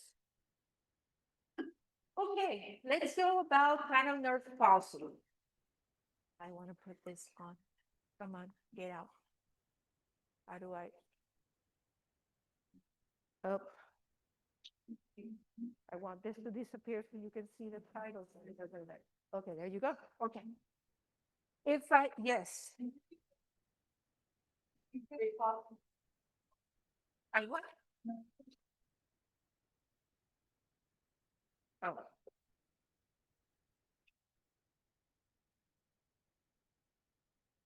Okay, let's go about cranial nerve palsy. I want to put this on. Come on, get out. How do I? Up. I want this to disappear so you can see the titles. Okay, there you go. Okay. If I, yes. I what? Oh.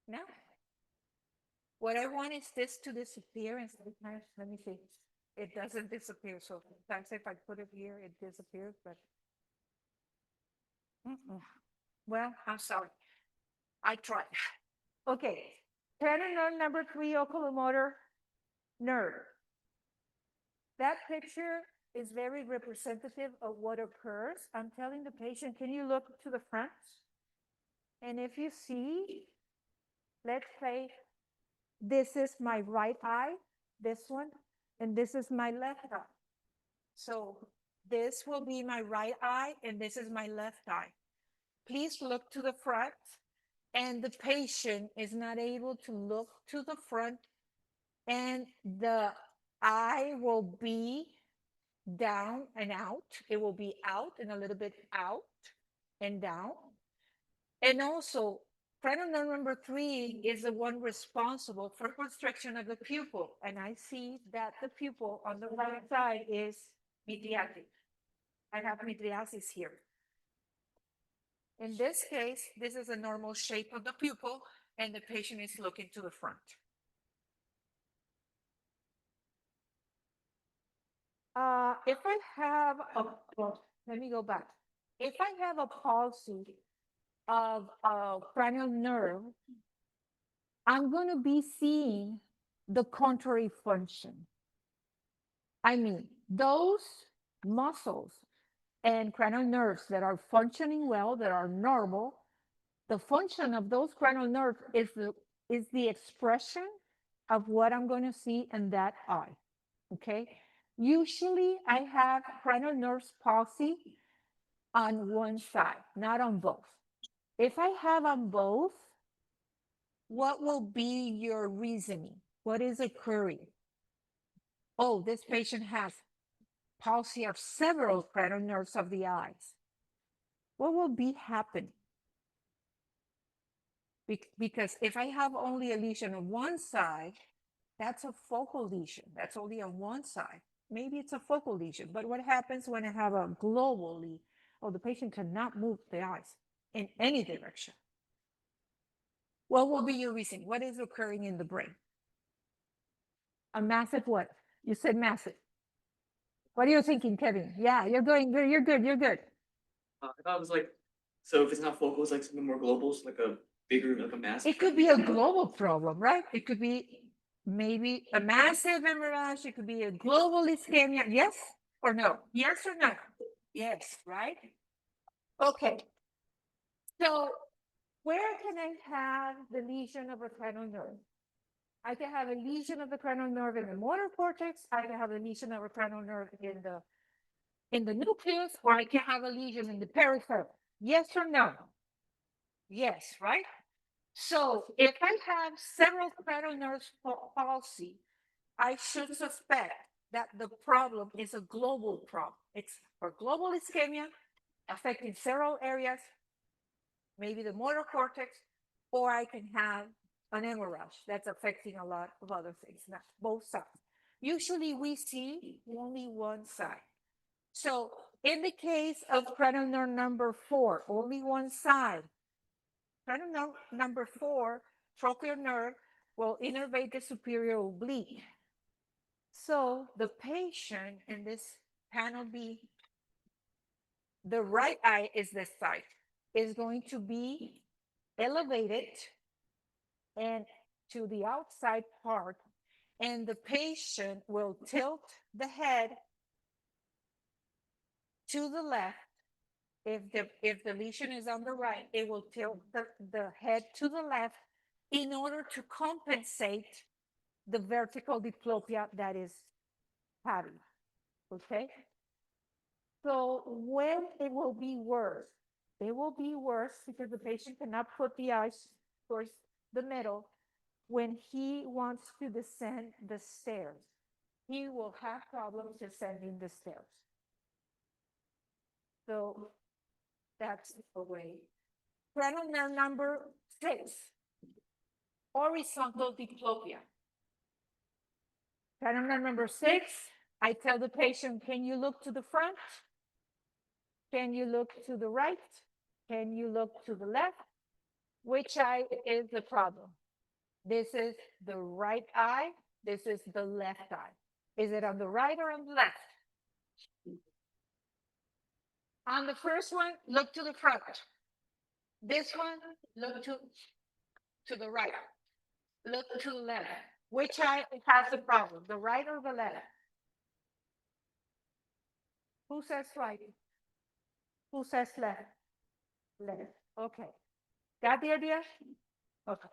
Now, what I want is this to disappear, and sometimes, let me see, it doesn't disappear. So sometimes if I put it here, it disappears, but well, I'm sorry. I tried. Okay, cranial nerve number 3, oculomotor nerve. That picture is very representative of what occurs. I'm telling the patient, can you look to the front? And if you see, let's say this is my right eye, this one, and this is my left eye. So this will be my right eye, and this is my left eye. Please look to the front, and the patient is not able to look to the front, and the eye will be down and out. It will be out and a little bit out and down. And also, cranial nerve number 3 is the one responsible for constriction of the pupil. And I see that the pupil on the right side is midriatic. I have midriasis here. In this case, this is a normal shape of the pupil, and the patient is looking to the front. If I have let me go back. If I have a palsy of a cranial nerve, I'm going to be seeing the contrary function. I mean, those muscles and cranial nerves that are functioning well, that are normal, the function of those cranial nerves is the expression of what I'm going to see in that eye, okay? Usually I have cranial nerve palsy on one side, not on both. If I have on both, what will be your reasoning? What is occurring? Oh, this patient has palsy of several cranial nerves of the eyes. What will be happening? Because if I have only a lesion on one side, that's a focal lesion. That's only on one side. Maybe it's a focal lesion, but what happens when I have a global lesion? Oh, the patient cannot move the eyes in any direction. What will be your reason? What is occurring in the brain? A massive what? You said massive. What are you thinking, Kevin? Yeah, you're going good. You're good. You're good. I thought it was like, so if it's not focal, it's like something more global, so like a bigger, like a mass. It could be a global problem, right? It could be maybe a massive hemorrhage. It could be a global ischemia. Yes, or no? Yes or no? Yes, right? Okay. So where can I have the lesion of a cranial nerve? I can have a lesion of the cranial nerve in the motor cortex. I can have a lesion of a cranial nerve in the nucleus, or I can have a lesion in the peripheral. Yes or no? Yes, right? So if I have several cranial nerves palsy, I should suspect that the problem is a global problem. It's a global ischemia affecting several areas, maybe the motor cortex, or I can have an hemorrhage that's affecting a lot of other things, not both sides. Usually we see only one side. So in the case of cranial nerve number 4, only one side, cranial nerve number 4, trochlear nerve, will innervate the superior oblique. So the patient in this panel B, the right eye is this side, is going to be elevated and to the outside part, and the patient will tilt the head to the left. If the lesion is on the right, it will tilt the head to the left in order to compensate the vertical diplopia that is having. Okay? So when it will be worse? It will be worse because the patient cannot put the eyes towards the middle when he wants to descend the stairs. He will have problems descending the stairs. So that's the way. Cranial nerve number 6, horizontal diplopia. Cranial nerve number 6, I tell the patient, can you look to the front? Can you look to the right? Can you look to the left? Which eye is the problem? This is the right eye. This is the left eye. Is it on the right or on the left? On the first one, look to the front. This one, look to the right. Look to the left. Which eye has the problem? The right or the left? Who says right? Who says left? Left. Okay. Got the idea? Okay.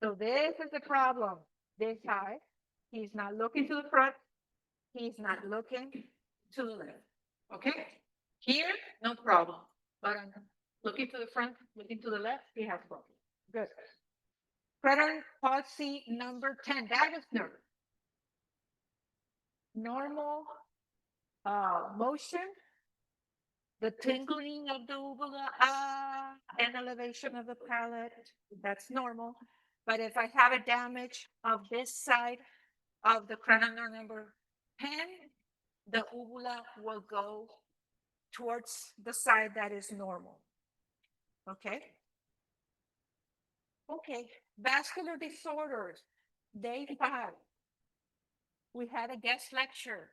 So this is the problem. This eye, he's not looking to the front. He's not looking to the left. Okay? Here, no problem. But I'm looking to the front, looking to the left, he has a problem. Good. Cranial palsy number 10, vagus nerve. Normal motion, the tingling of the uvula and elevation of the palate, that's normal. But if I have a damage of this side of the cranial nerve number 10, the uvula will go towards the side that is normal. Okay? Okay, vascular disorders, day 5. We had a guest lecture.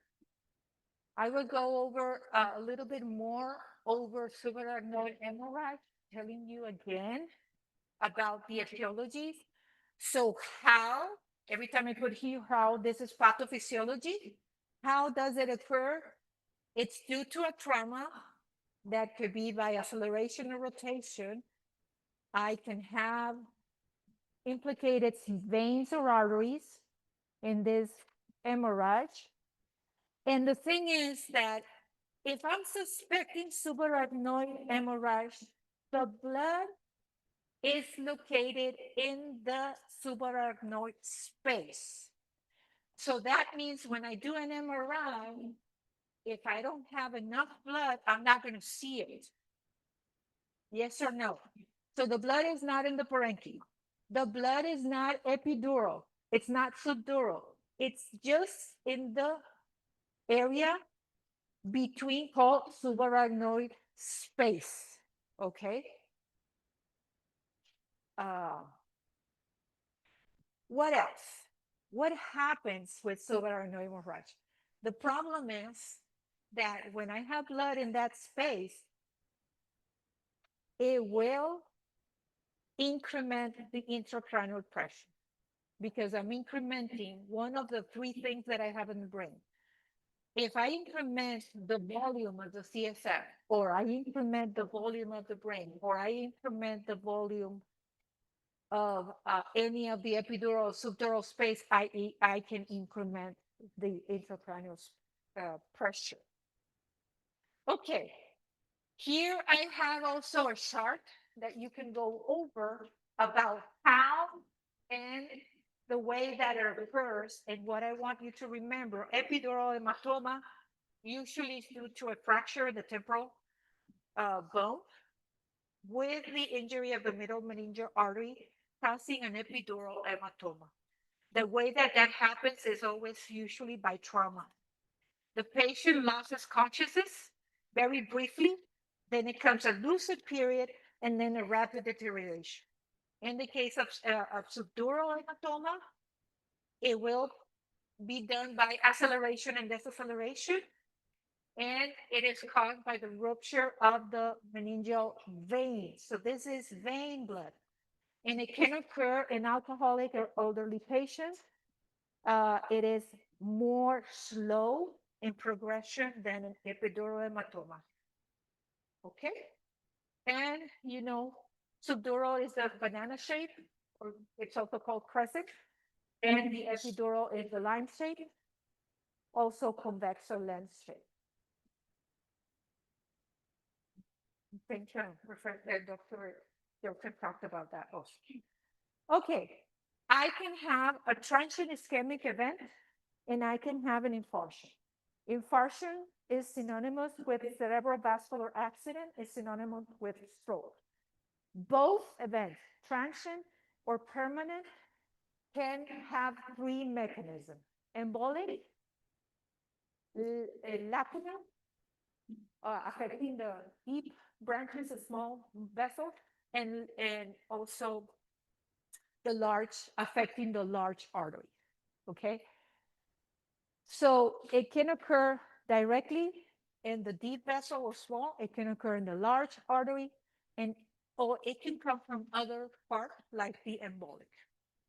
I will go over a little bit more over subarachnoid hemorrhage, telling you again about the etiologies. So how, every time I put here how, this is pathophysiology. How does it occur? It's due to a trauma that could be by acceleration or rotation. I can have implicated veins or arteries in this hemorrhage. And the thing is that if I'm suspecting subarachnoid hemorrhage, the blood is located in the subarachnoid space. So that means when I do an MRI, if I don't have enough blood, I'm not going to see it. Yes or no? So the blood is not in the parenchyma. The blood is not epidural. It's not subdural. It's just in the area between called subarachnoid space. Okay? What else? What happens with subarachnoid hemorrhage? The problem is that when I have blood in that space, it will increment the intracranial pressure because I'm incrementing one of the 3 things that I have in the brain. if I increment the volume of the CSF, or I increment the volume of the brain, or I increment the volume of any of the epidural subdural space, I can increment the intracranial pressure. Okay, here I have also a chart that you can go over about how and the way that it occurs. And what I want you to remember, epidural hematoma usually is due to a fracture in the temporal bone with the injury of the middle meningeal artery causing an epidural hematoma. The way that that happens is always usually by trauma. The patient loses consciousness very briefly, then it comes a lucid period, and then a rapid deterioration. In the case of subdural hematoma, it will be done by acceleration and deceleration, and it is caused by the rupture of the meningeal vein. So this is vein blood, and it can occur in alcoholic or elderly patients. It is more slow in progression than an epidural hematoma. Okay, and you know, subdural is a banana shape, or it's also called crescent, and the epidural is the lime shape, also convex or lens shape. Thank you, Dr. Joseph talked about that also. Okay, I can have a transient ischemic event, and I can have an infarction. Infarction is synonymous with cerebral vascular accident, is synonymous with stroke. Both events, transient or permanent, can have three mechanisms: embolic, lacunar, affecting the deep branches, the small vessel, and also the large, affecting the large artery. Okay, so it can occur directly in the deep vessel or small. It can occur in the large artery, or it can come from other part like the embolic.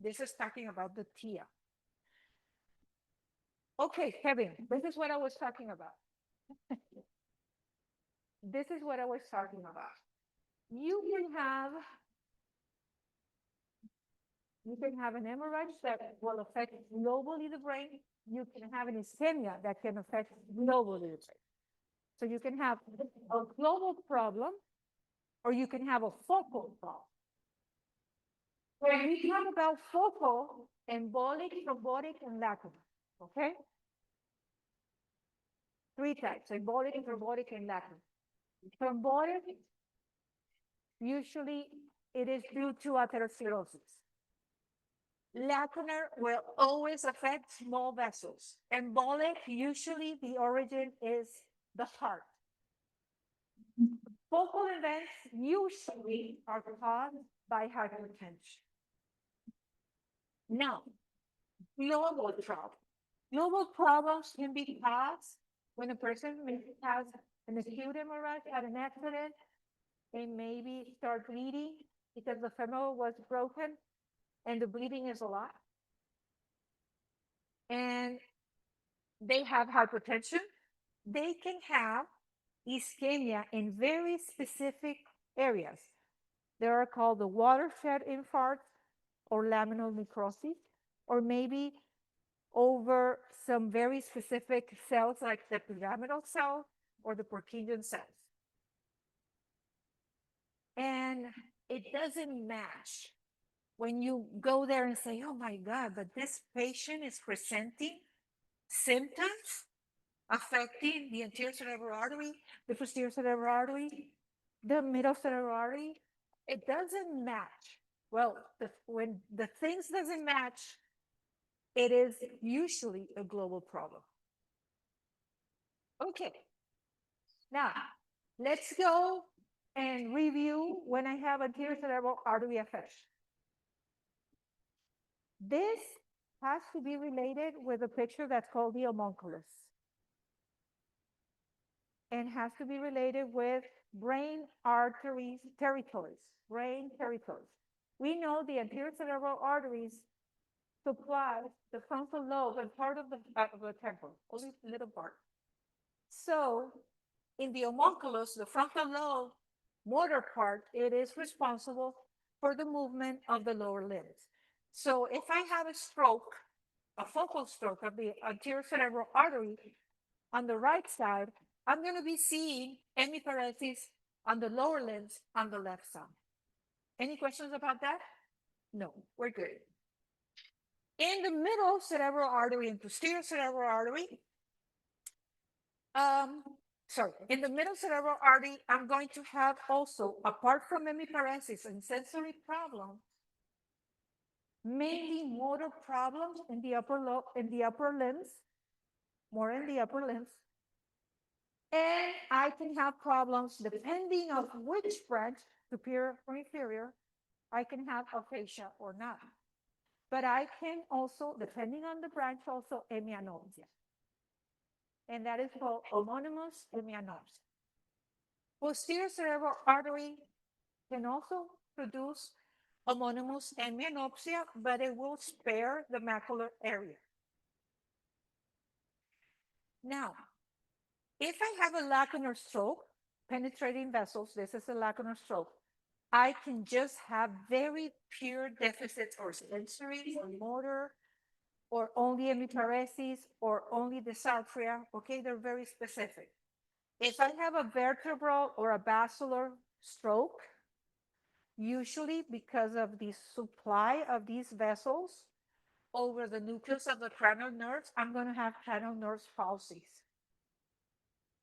This is talking about the TIA. Okay, Kevin, this is what I was talking about. This is what I was talking about. You can have an hemorrhage that will affect globally the brain. You can have an ischemia that can affect globally the brain. So you can have a global problem, or you can have a focal problem. When we talk about focal, embolic, thrombotic, and lacunar, okay? Three types: embolic, thrombotic, and lacunar. Thrombotic, usually it is due to atherosclerosis. Lacunar will always affect small vessels. Embolic, usually the origin is the heart. Focal events usually are caused by hypertension. Now, global problems. Global problems can be caused when a person has an acute hemorrhage, had an accident, and maybe start bleeding because the femoral was broken and the bleeding is a lot. And they have hypertension. They can have ischemia in very specific areas. They are called the watershed infarcts or laminal necrosis, or maybe over some very specific cells like the pyramidal cell or the Purkinje cells. And it doesn't match when you go there and say, oh my God, but this patient is presenting symptoms affecting the anterior cerebral artery, the posterior cerebral artery, the middle cerebral artery. It doesn't match. Well, when the things doesn't match, it is usually a global problem. Okay. Now, let's go and review when I have anterior cerebral artery affection. This has to be related with a picture that's called the homunculus, and has to be related with brain arteries territories, brain territories. We know the anterior cerebral arteries supply the frontal lobe and part of the temporal, only a little part. So in the homunculus, the frontal lobe motor part, it is responsible for the movement of the lower limbs. So if I have a stroke, a focal stroke of the anterior cerebral artery on the right side, I'm going to be seeing hemiparesis on the lower limbs on the left side. Any questions about that? No, we're good. In the middle cerebral artery and posterior cerebral artery, in the middle cerebral artery, I'm going to have also, apart from hemiparesis and sensory problems, mainly motor problems in the upper limbs, more in the upper limbs. And I can have problems depending on which branch, superior or inferior, I can have aphasia or not. But I can also, depending on the branch, also hemianopsia. And that is called homonymous hemianopsia. Posterior cerebral artery can also produce homonymous hemianopsia, but it will spare the macular area. Now, if I have a lacunar stroke, penetrating vessels, this is a lacunar stroke, I can just have very pure deficits or sensory or motor, or only hemiparesis, or only dysarthria. Okay, they're very specific. If I have a vertebral or a basilar stroke, usually because of the supply of these vessels over the nucleus of the cranial nerves, I'm going to have cranial nerve palsies.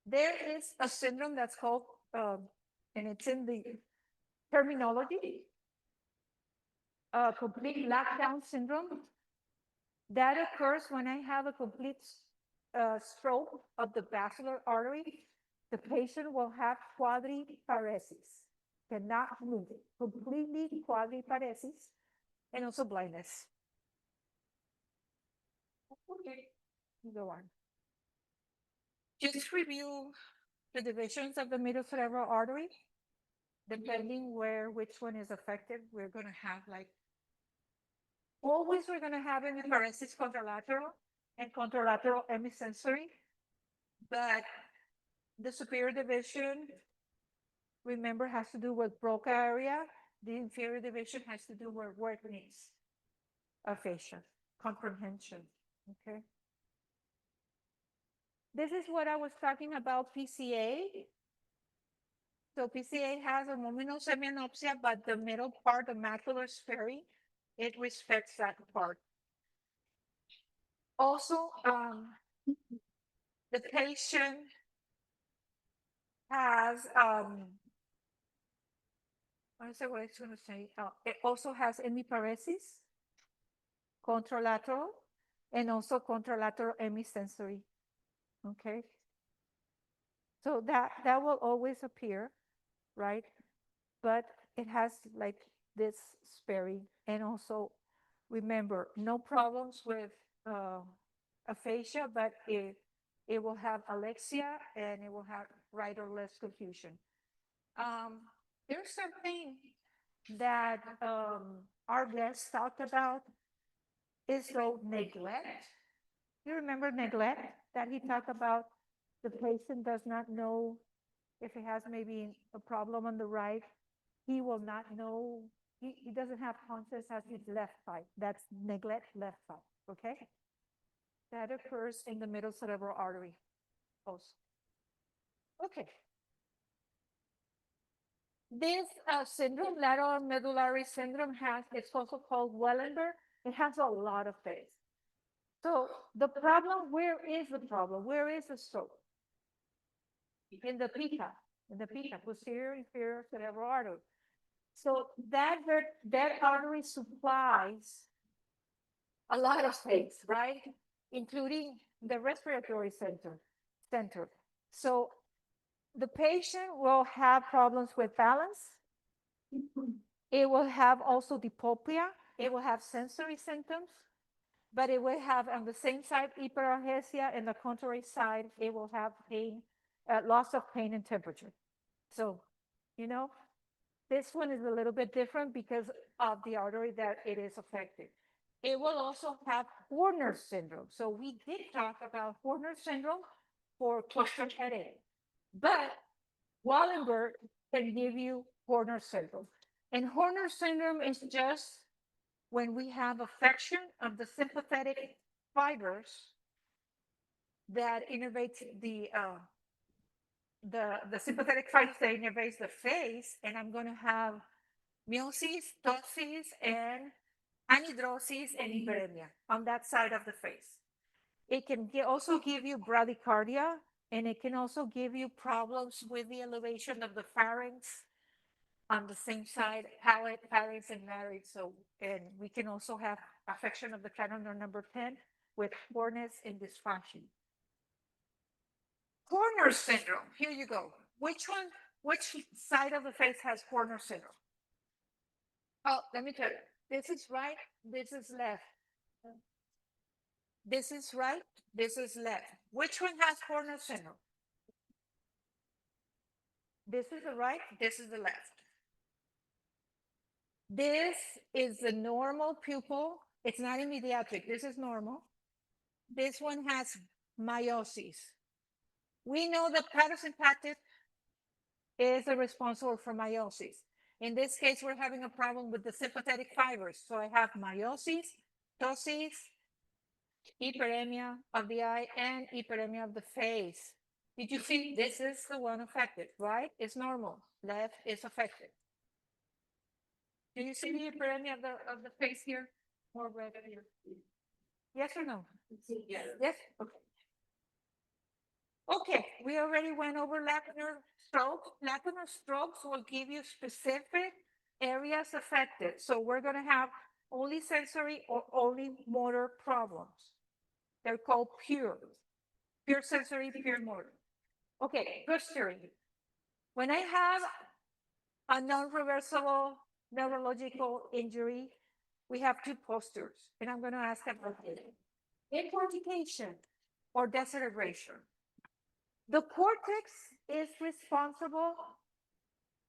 There is a syndrome that's called, and it's in the terminology, complete lockdown syndrome. That occurs when I have a complete stroke of the basilar artery. The patient will have quadriparesis, cannot move, completely quadriparesis, and also blindness. Okay, go on. Just review the divisions of the middle cerebral artery. Depending which one is affected, we're going to have always we're going to have hemiparesis contralateral and contralateral hemisensory, but the superior division, remember, has to do with Broca area. The inferior division has to do with workings, aphasia, comprehension, okay? This is what I was talking about PCA. So PCA has a homonymous hemianopsia, but the middle part, the macular sparing, it respects that part. Also, the patient has, what is it, what I was going to say? It also has hemiparesis, contralateral, and also contralateral hemisensory. Okay. So that will always appear, right? But it has like this sparing. And also remember, no problems with aphasia, but it will have alexia and it will have right or left confusion. There's something that our guest talked about is so neglect. You remember neglect that he talked about? The patient does not know if he has maybe a problem on the right. He will not know. He doesn't have conscious as his left side. That's neglect left side. Okay. That occurs in the middle cerebral artery. Also. Okay. This syndrome, lateral medullary syndrome, it's also called Wellenberg. It has a lot of things. So the problem, where is the problem? Where is the stroke? In the pica, posterior inferior cerebral artery. So that artery supplies a lot of things, right? Including the respiratory center. So the patient will have problems with balance. It will have also diplopia. It will have sensory symptoms, but it will have on the same side hyperalgesia, and the contrary side, it will have pain, loss of pain and temperature. So, this one is a little bit different because of the artery that it is affected. It will also have Horner syndrome. So we did talk about Horner syndrome for cluster headache. But Wallenberg can give you Horner syndrome. And Horner syndrome is just when we have affection of the sympathetic fibers that innervates the sympathetic fibers that innervates the face, and I'm going to have miosis, ptosis, and anhidrosis and hyperemia on that side of the face. It can also give you bradycardia, and it can also give you problems with the elevation of the pharynx on the same side, palate, pharynx, and larynx. So, and we can also have affection of the canal nerve number 10 with hoarseness and dysfunction. Horner syndrome, here you go. Which side of the face has Horner syndrome? Oh, let me tell you. This is right, this is left. This is right, this is left. Which one has Horner syndrome? This is the right, this is the left. This is the normal pupil. It's not in pediatric, this is normal. This one has meiosis. We know that parasympathetic is the responsible for meiosis. In this case, we're having a problem with the sympathetic fibers. So I have meiosis, ptosis, hyperemia of the eye, and hyperemia of the face. Did you see? This is the one affected, right? It's normal. Left is affected. Do you see the hyperemia of the face here? More red here. Yes or no? Yes. Yes? Okay. Okay, we already went over lacunar strokes. Lacunar strokes will give you specific areas affected. So we're going to have only sensory or only motor problems. They're called pure sensory, pure motor. Okay, history. When I have a non-reversible neurological injury, we have two postures, and I'm going to ask about it. Incortication or decerebration. The cortex is responsible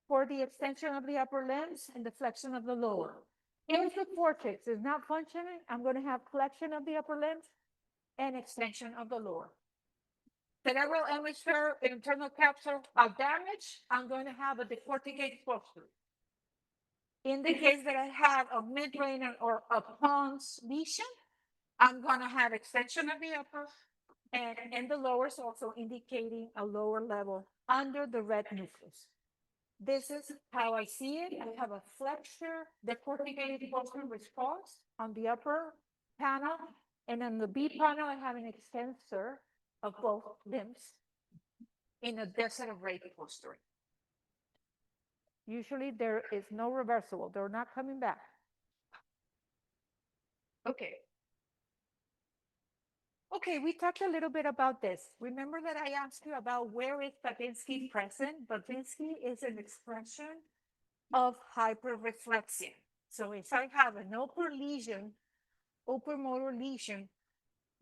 for the extension of the upper limbs and the flexion of the lower. If the cortex is not functioning, I'm going to have flexion of the upper limbs and extension of the lower. Cerebral hemisphere, internal capsule are damaged, I'm going to have a decorticated posture. In the case that I have a midbrain or a pons lesion, I'm going to have extension of the upper and the lower is also indicating a lower level under the red nucleus. This is how I see it. I have a flexure, decorticated posture response on the upper panel, and on the B panel, I have an extensor of both limbs in a decerebrated posture. Usually there is no reversible. They're not coming back. Okay. Okay, we talked a little bit about this. Remember that I asked you about where is Babinski present? Babinski is an expression of hyperreflexia. So if I have an upper motor lesion,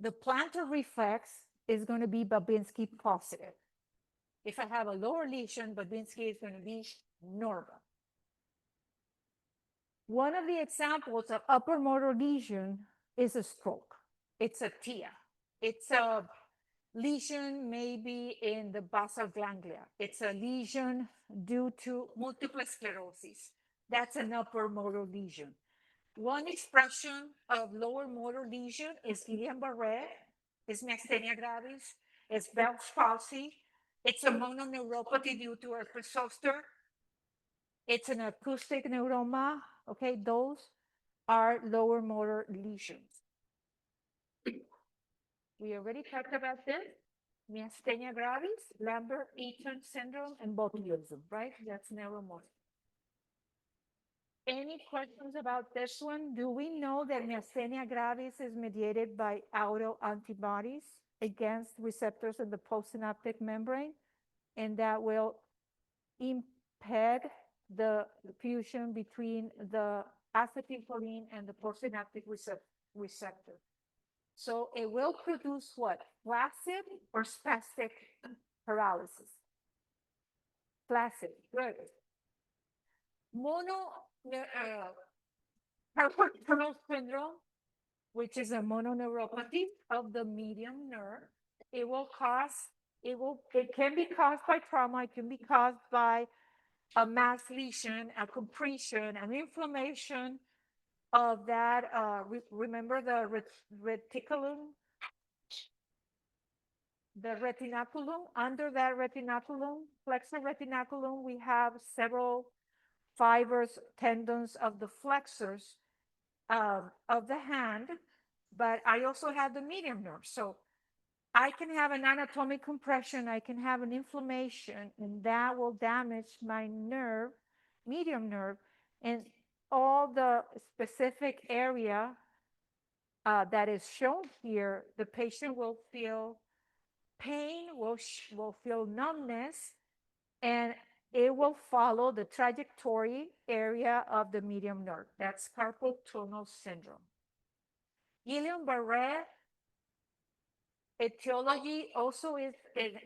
the plantar reflex is going to be Babinski positive. If I have a lower lesion, Babinski is going to be normal. One of the examples of upper motor lesion is a stroke. It's a TIA. It's a lesion maybe in the basal ganglia. It's a lesion due to multiple sclerosis. That's an upper motor lesion. One expression of lower motor lesion is Guillain-Barré, is Myasthenia Gravis, is Bell's palsy. It's a mononeuropathy due to herpes zoster. It's an acoustic neuroma. Okay, those are lower motor lesions. We already talked about this. Myasthenia gravis, Lambert-Eaton syndrome, and botulism, right? That's neuromotor. Any questions about this one? Do we know that myasthenia gravis is mediated by autoantibodies against receptors in the postsynaptic membrane, and that will impede the fusion between the acetylcholine and the postsynaptic receptor? So it will produce what? Flaccid or spastic paralysis? Flaccid, good. Peripheral syndrome, which is a mononeuropathy of the medium nerve. It will cause It can be caused by trauma, it can be caused by a mass lesion, a compression, an inflammation of that, remember the reticulum? The retinaculum, under that retinaculum, flexor retinaculum, we have several fibers, tendons of the flexors of the hand, but I also have the medium nerve. So I can have an anatomic compression, I can have an inflammation, and that will damage my nerve, medium nerve, and all the specific area that is shown here, the patient will feel pain, will feel numbness, and it will follow the trajectory area of the medium nerve. That's carpal tunnel syndrome. Guillain-Barré etiology also is an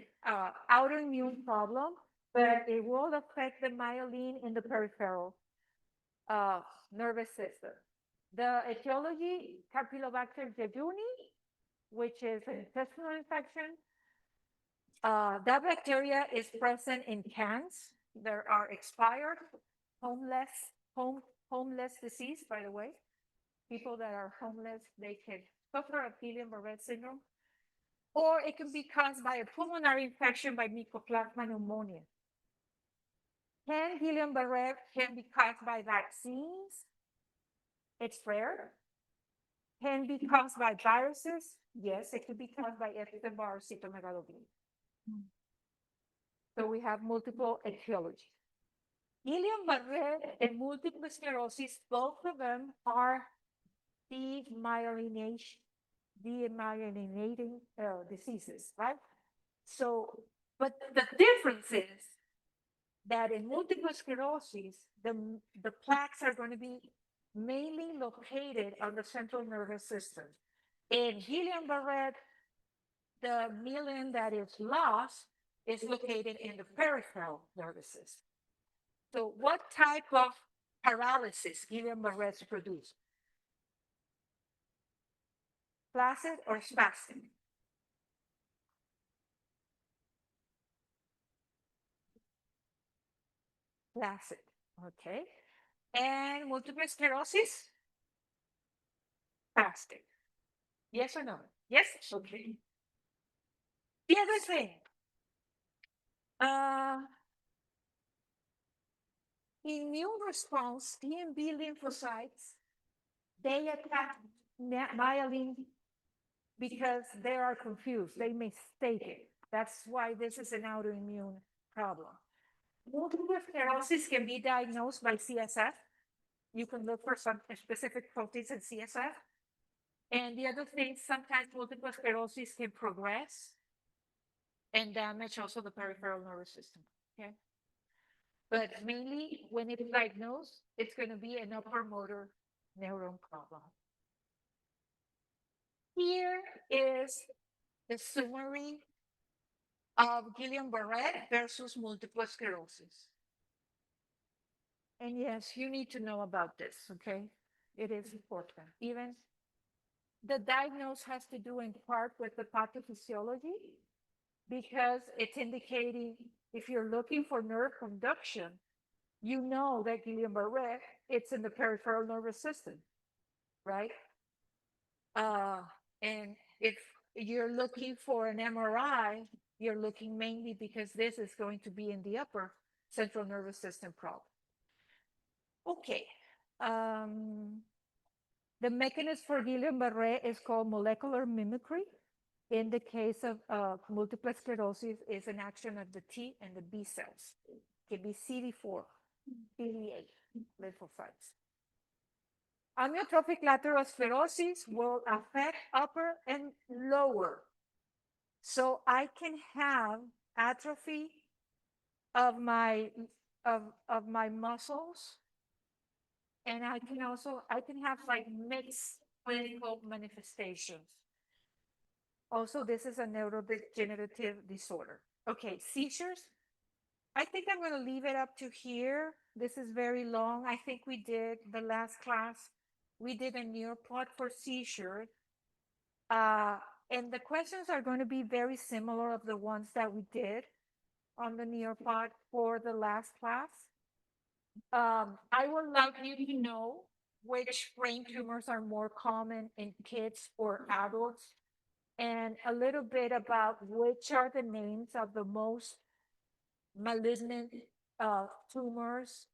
autoimmune problem, but it will affect the myelin in the peripheral nervous system. The etiology, Campylobacter jejuni, which is an intestinal infection. That bacteria is present in cans. There are expired, homeless disease, by the way. People that are homeless, they can suffer of Guillain-Barré syndrome. Or it can be caused by a pulmonary infection by Mycoplasma pneumonia. Guillain-Barré can be caused by vaccines. It's rare. Can be caused by viruses. Yes, it could be caused by Epstein-Barr cytomegalovirus. So we have multiple etiologies. Guillain-Barré and multiple sclerosis, both of them are demyelinating diseases, right? So, but the difference is that in multiple sclerosis, the plaques are going to be mainly located on the central nervous system. In Guillain-Barré, the myelin that is lost is located in the peripheral nervous system. So what type of paralysis Guillain-Barré produce? Flaccid or spastic? Flaccid, okay. And multiple sclerosis? Spastic. Yes or no? Yes? Okay. The other thing, immune response, T and B lymphocytes, they attack myelin because they are confused. They mistake it. That's why this is an autoimmune problem. Multiple sclerosis can be diagnosed by CSF. You can look for some specific proteins in CSF. And the other thing, sometimes multiple sclerosis can progress and damage also the peripheral nervous system. Okay. But mainly when it's diagnosed, it's going to be an upper motor neuron problem. Here is the summary of Guillain-Barré versus multiple sclerosis. And yes, you need to know about this, okay? It is important. Even the diagnosis has to do in part with the pathophysiology because it's indicating if you're looking for nerve conduction, you know that Guillain-Barré, it's in the peripheral nervous system, right? And if you're looking for an MRI, you're looking mainly because this is going to be in the upper central nervous system problem. Okay. The mechanism for Guillain-Barré is called molecular mimicry. In the case of multiple sclerosis, is an action of the T and the B cells. It can be CD4, CD8 lymphocytes. Amyotrophic lateral sclerosis will affect upper and lower. So I can have atrophy of my muscles, and I can have like mixed clinical manifestations. Also, this is a neurodegenerative disorder. Okay, seizures. I think I'm going to leave it up to here. This is very long. I think we did the last class. We did a neuroplot for seizure. And the questions are going to be very similar of the ones that we did on the Nearpod for the last class. I would like you to know which brain tumors are more common in kids or adults, and a little bit about which are the names of the most malignant tumors.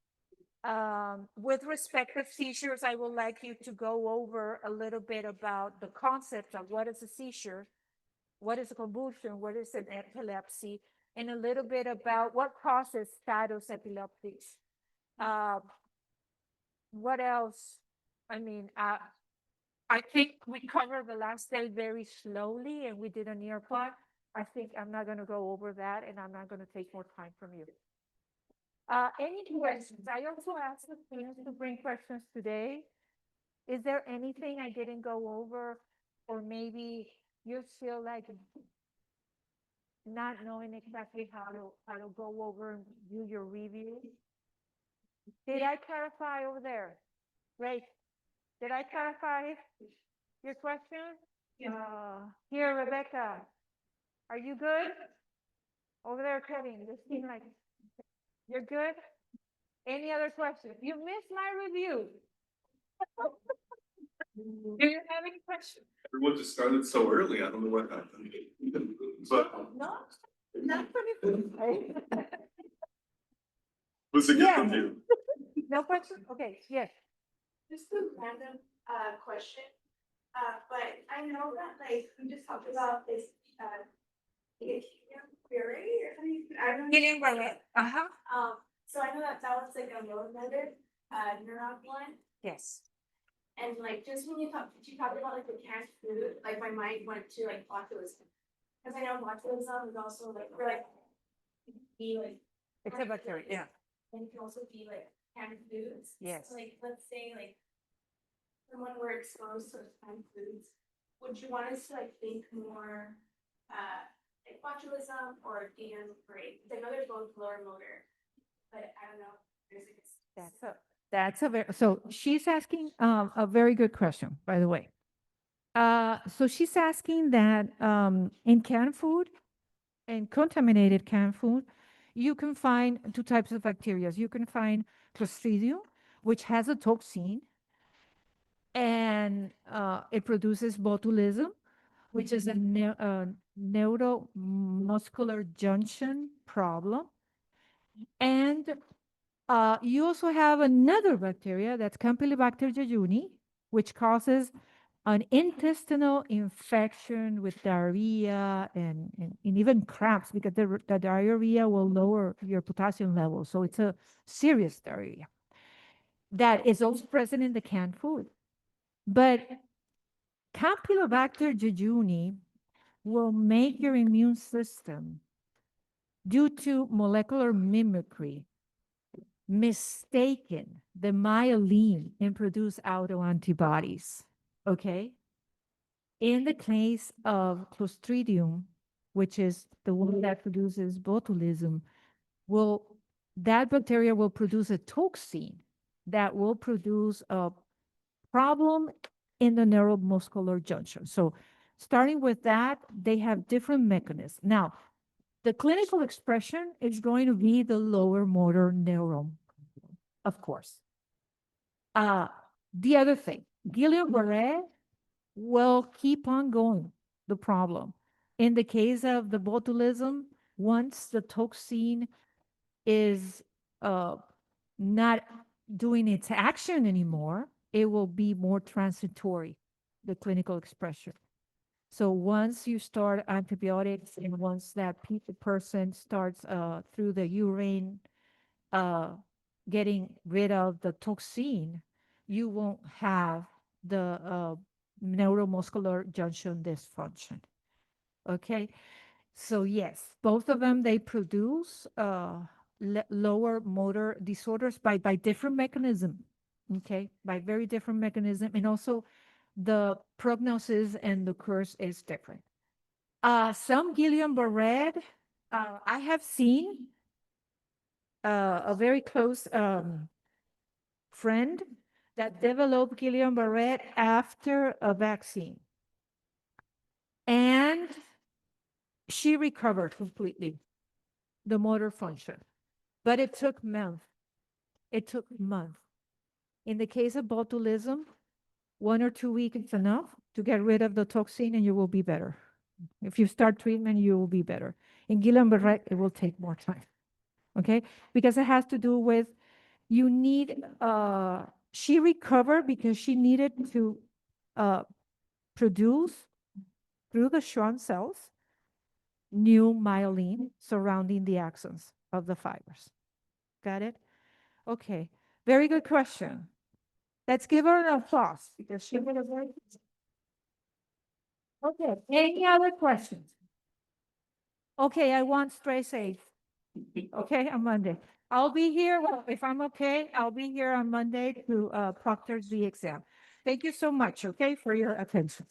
With respect to seizures, I would like you to go over a little bit about the concept of what is a seizure, what is a convulsion, what is an epilepsy, and a little bit about what causes status epilepticus. What else? I mean, I think we covered the last day very slowly and we did a near part. I think I'm not going to go over that and I'm not going to take more time from you. Any questions? I also asked the students to bring questions today. Is there anything I didn't go over, or maybe you feel like not knowing exactly how to go over and do your review? Did I clarify over there? Great. Did I clarify your question? Here, Rebecca, are you good? Over there, Kevin, you seem like you're good. Any other questions? You missed my review. Do you have any questions? Everyone just started so early. I don't know what happened. But No, not for me. was a gift Yeah. from you. No questions? Okay, yes. Just a random question. But I know that like we just talked about this Guillain-Barré or something. I don't know. Guillain-Barré. So I know that was like a low motor neuron one. Yes. And like just when you talked about like the canned food, like my mind went to like botulism. Because I know botulism is also like be like It's a bacteria, yeah. and it can also be like canned foods. Yes. So, like let's say like someone were exposed to canned foods, would you want us to like think more like botulism or Guillain-Barré? I know they're both lower motor, but I don't know. That's a very, so she's asking a very good question, by the way. So she's asking that in canned food and contaminated canned food, you can find two types of bacteria. You can find Clostridium, which has a toxin, and it produces botulism, which is a neuromuscular junction problem. And you also have another bacteria, that's Campylobacter jejuni, which causes an intestinal infection with diarrhea and even cramps, because the diarrhea will lower your potassium level. So it's a serious diarrhea that is also present in the canned food. But Campylobacter jejuni will make your immune system, due to molecular mimicry, mistaken the myelin and produce autoantibodies. Okay? In the case of Clostridium, which is the one that produces botulism, that bacteria will produce a toxin that will produce a problem in the neuromuscular junction. So starting with that, they have different mechanisms. Now, the clinical expression is going to be the lower motor neuron, of course. The other thing, Guillain-Barré will keep on going, the problem. In the case of the botulism, once the toxin is not doing its action anymore, it will be more transitory, the clinical expression. So once you start antibiotics and once that person starts through the urine getting rid of the toxin, you won't have the neuromuscular junction dysfunction. Okay, so yes, both of them, they produce lower motor disorders by different mechanism. Okay, by very different mechanism, and also the prognosis and the course is different. Some Guillain-Barré, I have seen a very close friend that developed Guillain-Barré after a vaccine. And she recovered completely, the motor function. But it took months. It took months. In the case of botulism, 1 or 2 weeks is enough to get rid of the toxin and you will be better. If you start treatment, you will be better. In Guillain-Barré, it will take more time. Okay? Because it has to do with, you need, she recovered because she needed to produce through the Schwann cells new myelin surrounding the axons of the fibers. Got it? Okay. Very good question. Let's give her an applause because she did a very good job. Okay. Any other questions? Okay, I want stay safe. Okay, on Monday. I'll be here, well, if I'm okay, I'll be here on Monday to proctor the exam. Thank you so much, okay, for your attention.